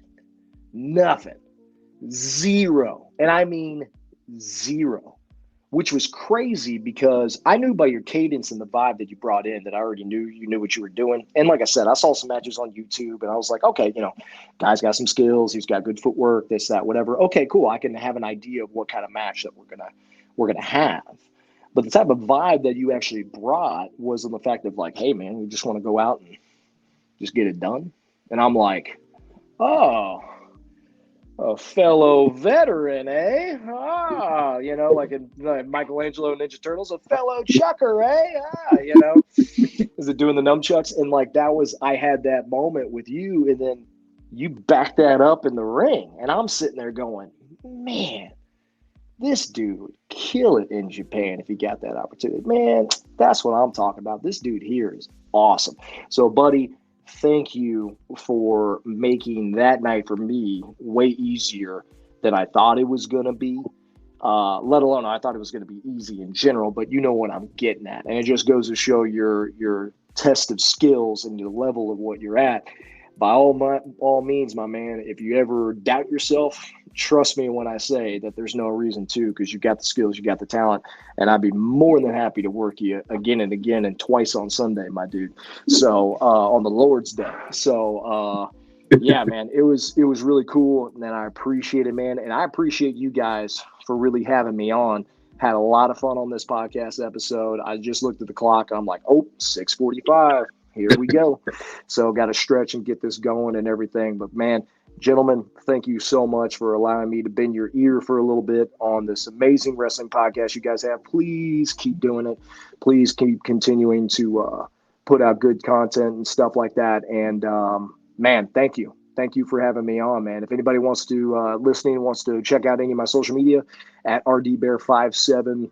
nothing, zero. And I mean zero, which was crazy because I knew by your cadence and the vibe that you brought in that I already knew you knew what you were doing. And like I said, I saw some matches on YouTube and I was like, okay, guy's got some skills. He's got good footwork, this, that, whatever. Okay, cool. I can have an idea of what kind of match that we're gonna have. But the type of vibe that you actually brought was on the fact of like, hey man, we just want to go out and just get it done. And I'm like, oh, a fellow veteran, eh? Ah, like in Michelangelo Ninja Turtles, a fellow chucker, eh? Ah, is it doing the nunchucks? And like I had that moment with you, and then you back that up in the ring, and I'm sitting there going, man, this dude would kill it in Japan if he got that opportunity. Man, that's what I'm talking about. This dude here is awesome. So, buddy, thank you for making that night for me way easier than I thought it was going to be. Let alone I thought it was going to be easy in general, but you know what I'm getting at. And it just goes to show your test of skills and your level of what you're at. By all means, my man, if you ever doubt yourself, trust me when I say that there's no reason to, because you got the skills, you got the talent, and I'd be more than happy to work you again and again and twice on Sunday, my dude. So on the Lord's Day. So yeah, man, it was really cool, and I appreciate it, man, and I appreciate you guys for really having me on. Had a lot of fun on this podcast episode. I just looked at the clock. I'm like, 6:45. Here we go. So got to stretch and get this going and everything. But man, gentlemen, thank you so much for allowing me to bend your ear for a little bit on this amazing wrestling podcast you guys have. Please keep doing it. Please keep continuing to put out good content and stuff like that. And man, thank you. Thank you for having me on, man. If anybody wants to wants to check out any of my social media at rdbear57,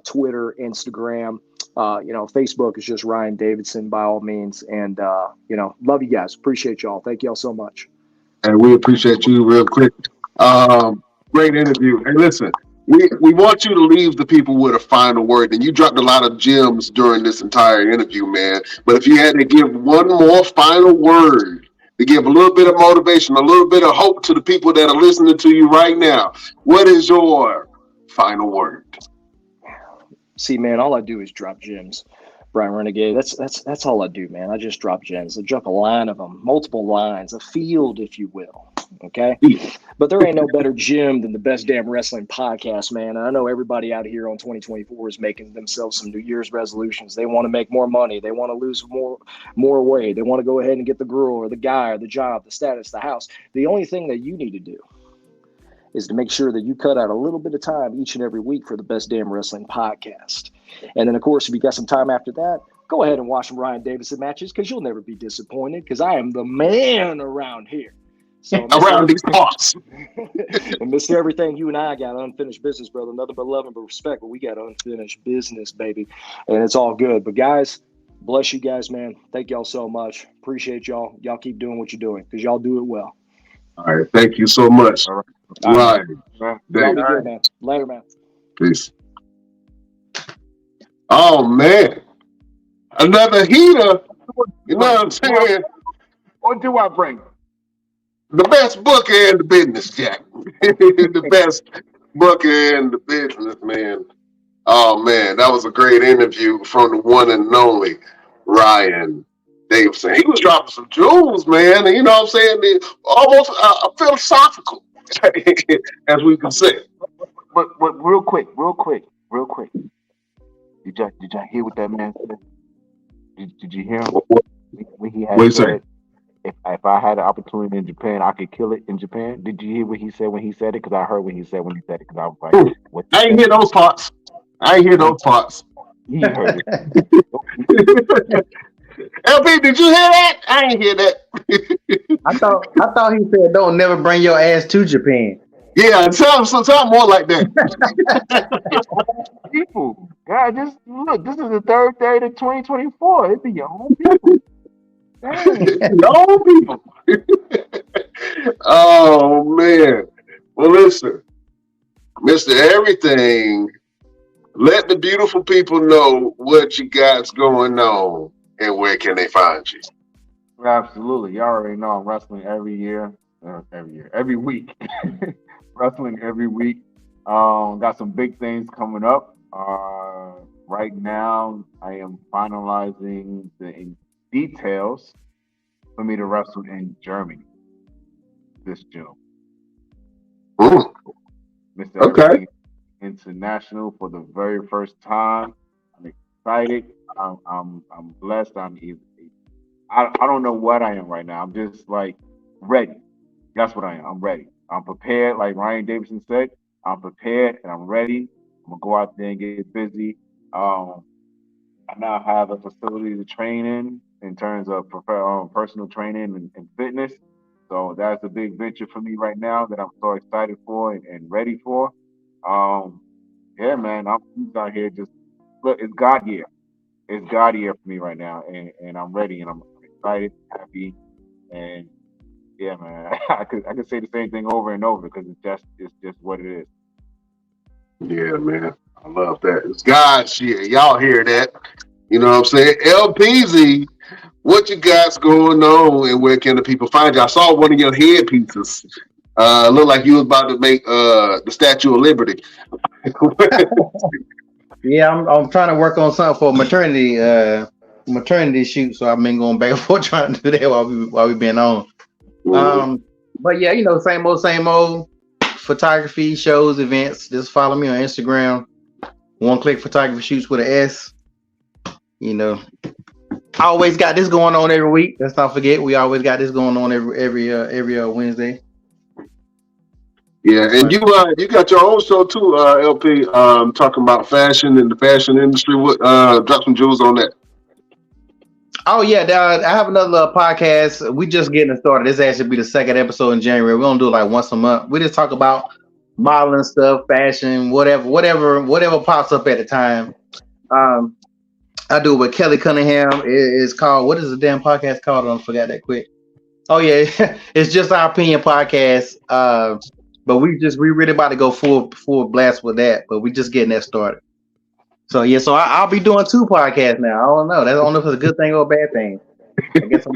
Twitter, Instagram. Facebook is just Ryan Davidson by all means. And, love you guys. Appreciate y'all. Thank y'all so much. And we appreciate you real quick. Great interview. Hey, listen, we want you to leave the people with a final word. And you dropped a lot of gems during this entire interview, man. But if you had to give one more final word to give a little bit of motivation, a little bit of hope to the people that are listening to you right now, what is your final word? See, man, all I do is drop gems, Brian Renegade. That's all I do, man. I just drop gems. I drop a line of them, multiple lines, a field, if you will. Okay, but there ain't no better gem than the Best Damn Wrestling Podcast, man. And I know everybody out here on 2024 is making themselves some New Year's resolutions. They want to make more money. They want to lose more weight. They want to go ahead and get the girl or the guy or the job, the status, the house. The only thing that you need to do is to make sure that you cut out a little bit of time each and every week for the Best Damn Wrestling Podcast. And then, of course, if you got some time after that, go ahead and watch some Ryan Davidson matches because you'll never be disappointed because I am the man around here. So around these parts. And Mr. Everything, you and I got unfinished business, brother. Nothing but love and respect, but we got unfinished business, baby. And it's all good. But guys, bless you guys, man. Thank y'all so much. Appreciate y'all. Y'all keep doing what you're doing because y'all do it well. All right. Thank you so much. All right. Right. Right. Y'all be good, man. Later, man. Peace. Oh, man. Another heater. You know what I'm saying? What do I bring? The best booker in the business, Jack. The best booker in the business, man. Oh, man. That was a great interview from the one and only Ryan Davidson. He was dropping some jewels, man. You know what I'm saying? Almost philosophical, as we can say. but real quick. Did y'all hear what that man said? Did you hear him when he What had you say? said, if I had an opportunity in Japan, I could kill it in Japan? Did you hear what he said when he said it? Because I heard when he said it. Because I was like, what he I ain't said? hear those parts. I ain't hear He those parts. he heard it. LP, did you hear that? I ain't hear that. I thought he said don't never bring your ass to Japan. Yeah, tell more like that. Your own people. God, just look. This is the third day of 2024. It be your own people. Dang. No people. Oh man. Well, listen, Mr. Everything. Let the beautiful people know what you got's going on and where can they find you. Absolutely. Y'all already know I'm wrestling every week. Wrestling every week. Got some big things coming up. Right now, I am finalizing the details for me to wrestle in Germany this June. Ooh, Mr. okay. Everything International for the very first time. I'm excited. I'm blessed. I don't know what I am right now. I'm just like ready. That's what I am. I'm ready. I'm prepared. Like Ryan Davidson said, I'm prepared and I'm ready. I'm gonna go out there and get busy. Um, I now have a facility to train in terms of personal training and fitness. So that's a big venture for me right now that I'm so excited for and ready for. Um, yeah, man, I'm just out here just look. It's God year. It's God year for me right now, and I'm ready and I'm excited, happy, and yeah, man. I could say the same thing over and over because it's just what it is. Yeah, man. I love that. It's God shit. Y'all hear that? You know what I'm saying? LPZ, what you got's going on and where can the people find you? I saw one of your headpieces. Looked like you was about to make the Statue of Liberty. Yeah, I'm trying to work on something for maternity shoot. So I've been going back and forth trying to do that while we been on. Mhm. But yeah, same old photography shows, events. Just follow me on Instagram. One Click Photography Shoots with an S. You know, I always got this going on every week. Let's not forget, we always got this going on every Wednesday. Yeah, and you got your own show too, LP. Talking about fashion and the fashion industry. What drop some jewels on that? Oh yeah, I have another little podcast. We just getting it started. This actually be the second episode in January. We're gonna do it like once a month. We just talk about modeling stuff, fashion, whatever pops up at the time. Um, I do it with Kelly Cunningham. It's called, what is the damn podcast called? I forgot that quick. Oh yeah, it's just our opinion podcast. But we really about to go full blast with that. But we just getting that started. So yeah, so I'll be doing two podcasts now. I don't know. I don't know if it's a good thing or a bad thing. I guess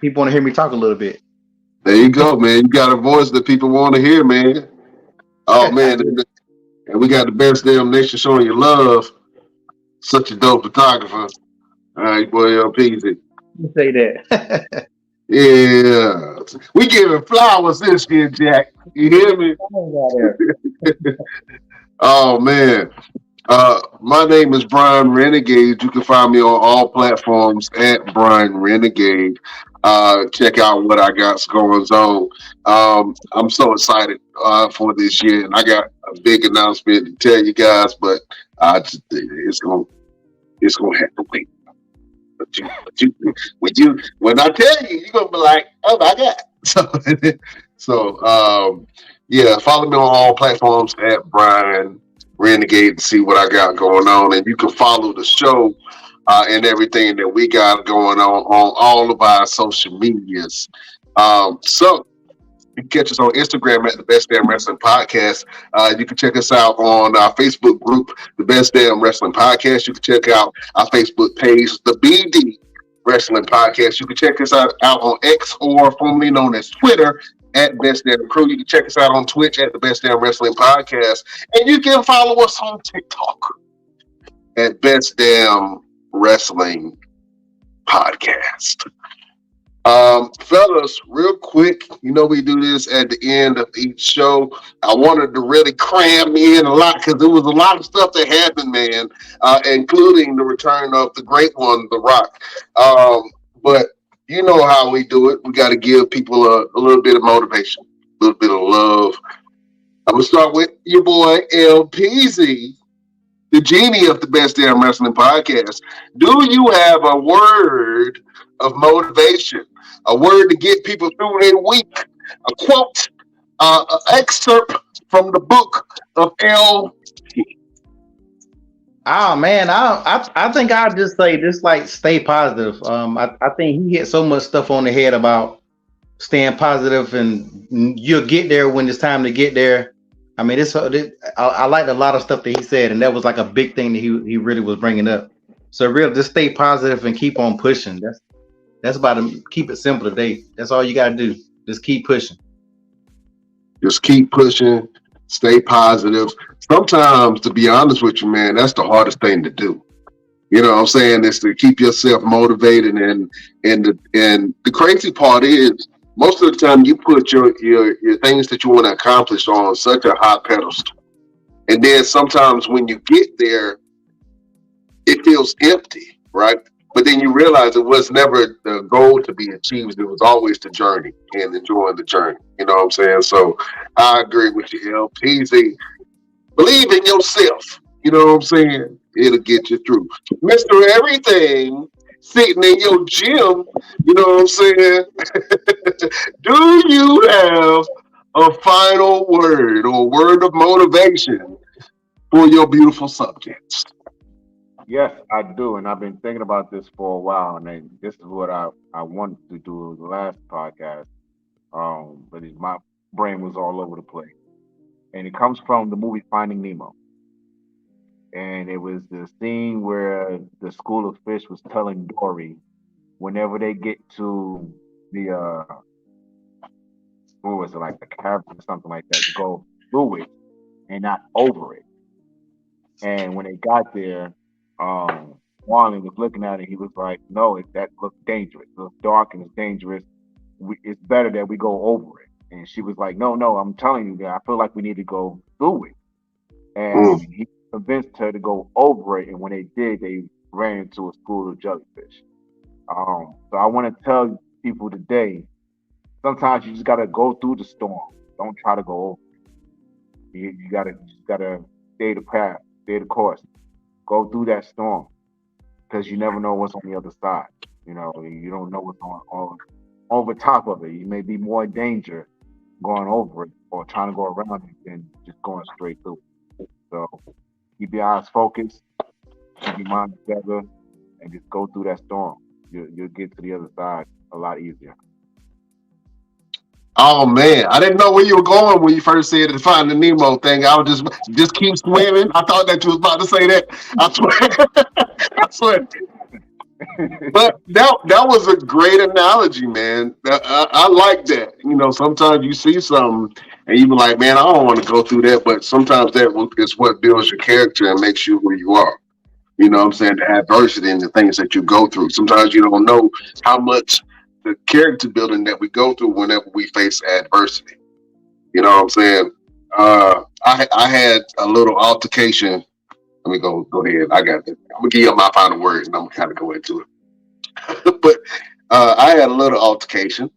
people want to hear me talk a little bit. There you go, man. You got a voice that people want to hear, man. Oh man, and we got the best damn nation showing you love. Such a dope photographer. All right, boy, LPZ. You say that. Yeah, we giving flowers this year, Jack. You hear me? Oh man. My name is Brian Renegade. You can find me on all platforms at Brian Renegade. Check out what I got going on. I'm so excited for this year, and I got a big announcement to tell you guys, but it's gonna have to wait. When I tell you, you're gonna be like, oh my god. So yeah, follow me on all platforms at Brian Renegade to see what I got going on, and you can follow the show and everything that we got going on all of our social medias. So you can catch us on Instagram at the Best Damn Wrestling Podcast. You can check us out on our Facebook group, the Best Damn Wrestling Podcast. You can check out our Facebook page, the BD Wrestling Podcast. You can check us out on X, or formerly known as Twitter, at Best Damn Crew. You can check us out on Twitch at the Best Damn Wrestling Podcast. And you can follow us on TikTok at Best Damn Wrestling Podcast. Fellas, real quick, you know we do this at the end of each show. I wanted to really cram in a lot because there was a lot of stuff that happened, man, including the return of the great one, The Rock. But you know how we do it. We got to give people a little bit of motivation, a little bit of love. I'm gonna start with your boy LPZ, the genie of the Best Damn Wrestling Podcast. Do you have a word of motivation? A word to get people through their week? A quote? An excerpt from the book of L. Oh man, I think I'll just say just like stay positive. I think he hit so much stuff on the head about staying positive, and you'll get there when it's time to get there. I mean, I liked a lot of stuff that he said, and that was like a big thing that he really was bringing up. So real, just stay positive and keep on pushing. That's about to keep it simple today. That's all you got to do. Just keep pushing. Just keep pushing, stay positive. Sometimes, to be honest with you, man, that's the hardest thing to do. You know what I'm saying? Is to keep yourself motivated, and the crazy part is most of the time you put your things that you want to accomplish on such a high pedestal. And then sometimes when you get there, it feels empty, right? But then you realize it was never the goal to be achieved. It was always the journey and enjoying the journey. You know what I'm saying? So I agree with you, LPZ. Believe in yourself. You know what I'm saying? It'll get you through. Mr. Everything sitting in your gym, you know what I'm saying? Do you have a final word or word of motivation for your beautiful subjects? Yes, I do, and I've been thinking about this for a while, and this is what I wanted to do the last podcast. But my brain was all over the place, and it comes from the movie Finding Nemo, and it was the scene where the school of fish was telling Dory whenever they get to the what was it, like the cavern or something like that, to go through it and not over it. And when they got there, Wally was looking at it. He was like, "No, that looks dangerous. It looks dark and it's dangerous. It's better that we go over it." And she was like, "No, no, I'm telling you that I feel like we need to go through it." Mm. And he convinced her to go over it. And when they did, they ran into a school of jellyfish. So I want to tell people today, sometimes you just gotta go through the storm. Don't try to go over. You just gotta stay the path, stay the course, go through that storm, because you never know what's on the other side. You don't know what's on over top of it. You may be more in danger going over it or trying to go around it than just going straight through it. So keep your eyes focused, keep your mind together, and just go through that storm. You'll get to the other side a lot easier. Oh man, I didn't know where you were going when you first said the Finding Nemo thing. I was just keep swimming. I thought that you was about to say that. I swear, I swear. But that was a great analogy, man. I like that. You know, sometimes you see something and you be like, man, I don't want to go through that. But sometimes that is what builds your character and makes you who you are. You know what I'm saying? The adversity and the things that you go through. Sometimes you don't know how much the character building that we go through whenever we face adversity. You know what I'm saying? I had a little altercation. Let me go ahead. I got it. I'm gonna give you my final word and I'm gonna kind of go into it. But I had a little altercation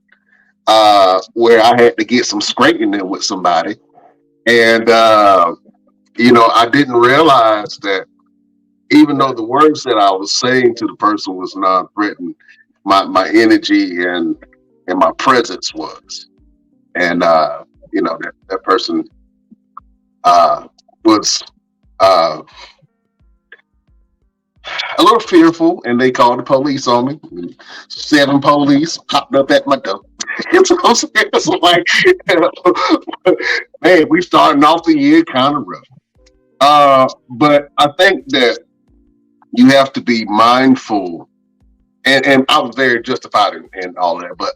where I had to get some scraping in with somebody. And I didn't realize that even though the words that I was saying to the person was non-threatening, my energy and my presence was. And that person was a little fearful, and they called the police on me. 7 police popped up at my door. So I'm saying, it's like, man, we starting off the year kind of rough. But I think that you have to be mindful, and I was very justified in all that, but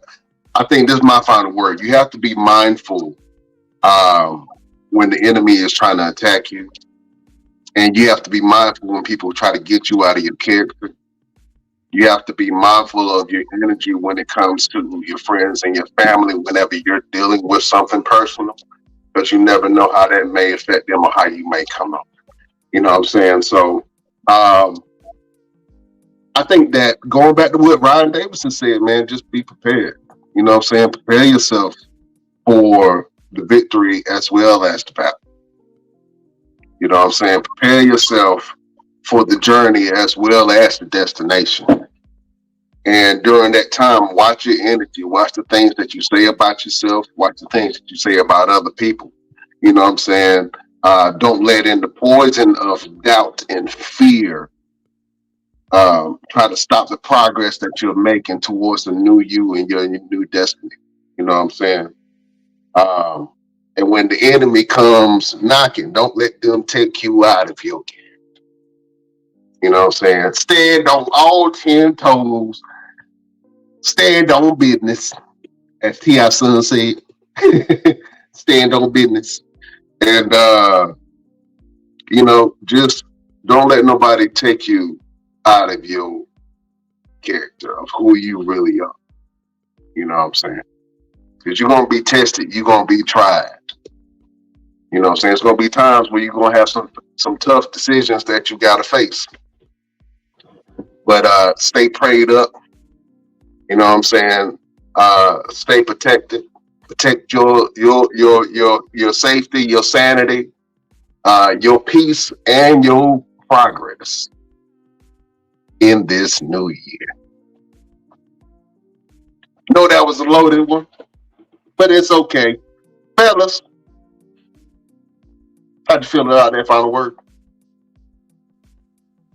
I think this is my final word. You have to be mindful when the enemy is trying to attack you, and you have to be mindful when people try to get you out of your character. You have to be mindful of your energy when it comes to your friends and your family whenever you're dealing with something personal, because you never know how that may affect them or how you may come up. You know what I'm saying? So I think that going back to what Ryan Davidson said, man, just be prepared. You know what I'm saying? Prepare yourself for the victory as well as the battle. You know what I'm saying? Prepare yourself for the journey as well as the destination. And during that time, watch your energy, watch the things that you say about yourself, watch the things that you say about other people. You know what I'm saying? Don't let in the poison of doubt and fear try to stop the progress that you're making towards the new you and your new destiny. You know what I'm saying? And when the enemy comes knocking, don't let them take you out of your game. You know what I'm saying? Stand on all 10 toes. Stand on business, as T.I. Son said. Stand on business. And, just don't let nobody take you out of your character of who you really are. You know what I'm saying? Because you're going to be tested. You're going to be tried. You know what I'm saying? It's going to be times where you're going to have some tough decisions that you got to face. But stay prayed up. You know what I'm saying? Stay protected. Protect your safety, your sanity, your peace, and your progress in this new year. No, that was a loaded one, but it's okay. Fellas, how'd you feel about that final word?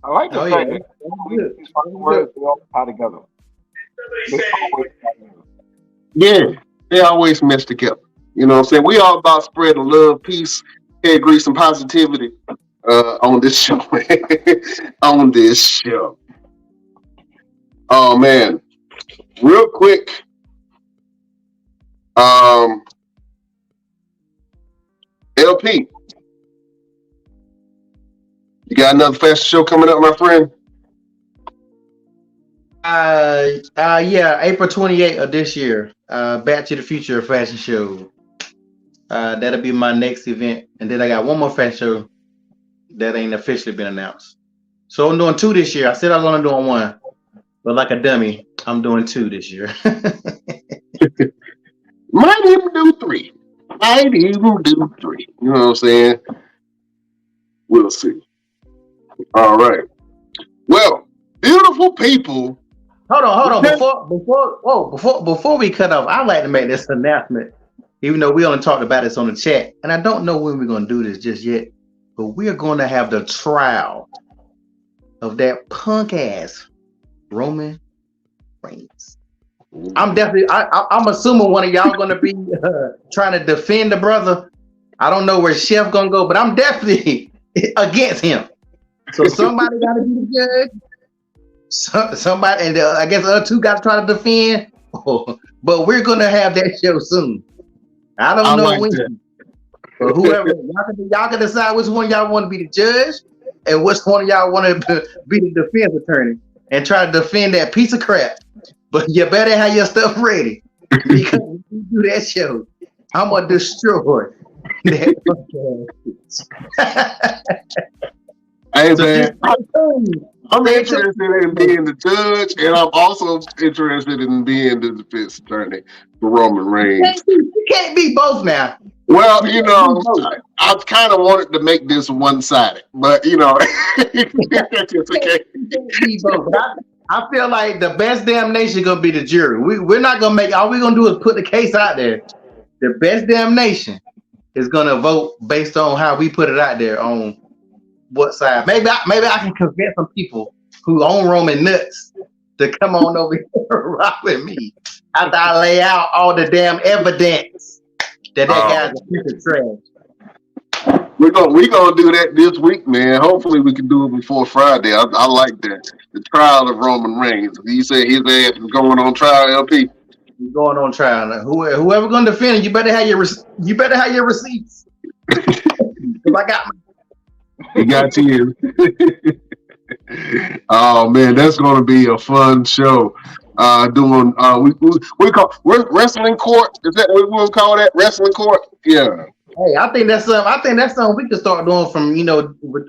I like the fact that these final words they all tie together. They always tie together. Yeah, they always mesh together. You know what I'm saying? We all about spreading love, peace, head grease, and positivity on this show. On this show. Oh man. Real quick. LP. You got another fashion show coming up, my friend? Yeah, April 28th of this year. Back to the Future fashion show. That'll be my next event. And then I got one more fashion show that ain't officially been announced. So I'm doing 2 this year. I said I was only doing 1, but like a dummy, I'm doing 2 this year. Might even do 3. Might even do 3. You know what I'm saying? We'll see. All right. Well, beautiful people. Hold on. Before we cut off, I'd like to make this announcement. Even though we only talked about this on the chat, and I don't know when we're going to do this just yet, but we're going to have the trial of that punk ass Roman Reigns. I'm assuming one of y'all going to be trying to defend the brother. I don't know where Chef going to go, but I'm definitely against him. So somebody got to be the judge. Somebody, and I guess the other 2 got to try to defend. But we're going to have that show soon. I don't know like when. But whoever, y'all can decide which one y'all want to be the judge and which one of y'all want to be the defense attorney and try to defend that piece of crap. But you better have your stuff ready because when you do that show, I'm going to destroy that podcast. Hey, man. I'm interested in being the judge, and I'm also interested in being the defense attorney for Roman Reigns. You can't be both now. Well, I kind of wanted to make this one-sided, but it's okay. I feel like the best damnation is gonna be the jury. We're not gonna make. All we're gonna do is put the case out there. The best damnation is gonna vote based on how we put it out there on what side. Maybe I can convince some people who own Roman nuts to come on over here and rock with me after I lay out all the damn evidence that guy's a piece of trash. We're gonna do that this week, man. Hopefully we can do it before Friday. I like that. The trial of Roman Reigns. You said his ass is going on trial, LP. He's going on trial. Now, whoever gonna defend it, you better have your receipts. Cause I got you got you. Oh man, that's gonna be a fun show. Doing we call wrestling court. Is that what we will call that? Wrestling court? Yeah. Hey, I think that's something. I think that's something we can start doing from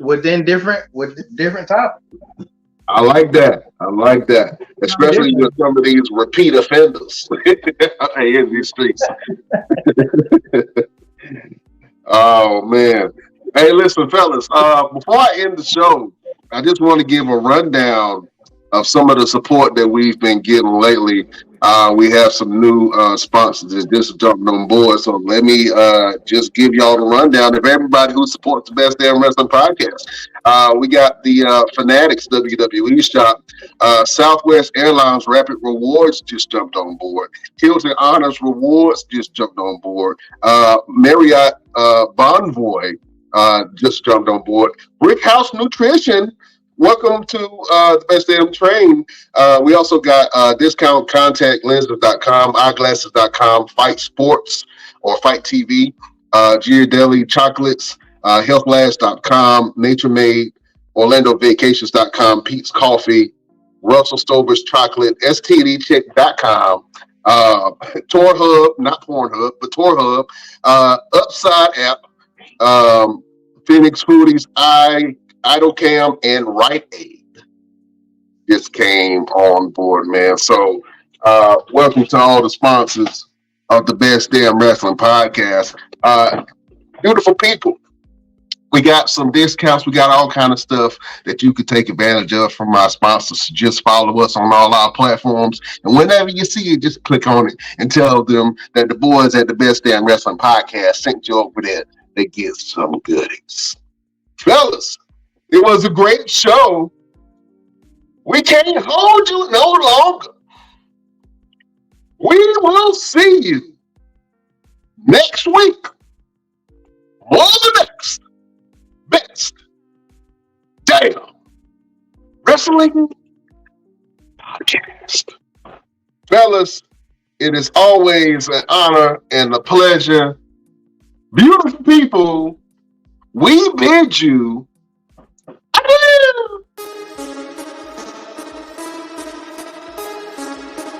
within different topics. I like that. I like that. Especially with some of these repeat offenders in these streets. Oh man. Hey, listen, fellas. Before I end the show, I just want to give a rundown of some of the support that we've been getting lately. We have some new sponsors that just jumped on board. So let me just give y'all the rundown of everybody who supports the Best Damn Wrestling Podcast. We got the Fanatics WWE shop. Southwest Airlines Rapid Rewards just jumped on board. Hilton Honors Rewards just jumped on board. Marriott Bonvoy just jumped on board. Brick House Nutrition, welcome to the Best Damn Train. We also got discountcontactlenses.com, eyeglasses.com, Fight Sports or Fight TV, Ghirardelli Chocolates, healthlabs.com, Nature Made, OrlandoVacations.com, Pete's Coffee, Russell Stover's Chocolate, STDCheck.com, Tour Hub, not Pornhub, but Tour Hub, Upside app, Phoenix Foodies, IdleCam, and Rite Aid just came on board, man. So welcome to all the sponsors of the Best Damn Wrestling Podcast. Beautiful people. We got some discounts. We got all kind of stuff that you could take advantage of from our sponsors. Just follow us on all our platforms. And whenever you see it, just click on it and tell them that the boys at the Best Damn Wrestling Podcast sent you over there. They get some goodies. Fellas, it was a great show. We can't hold you no longer. We will see you next week. More the next Best Damn Wrestling Podcast. Fellas, it is always an honor and a pleasure. Beautiful people, we bid you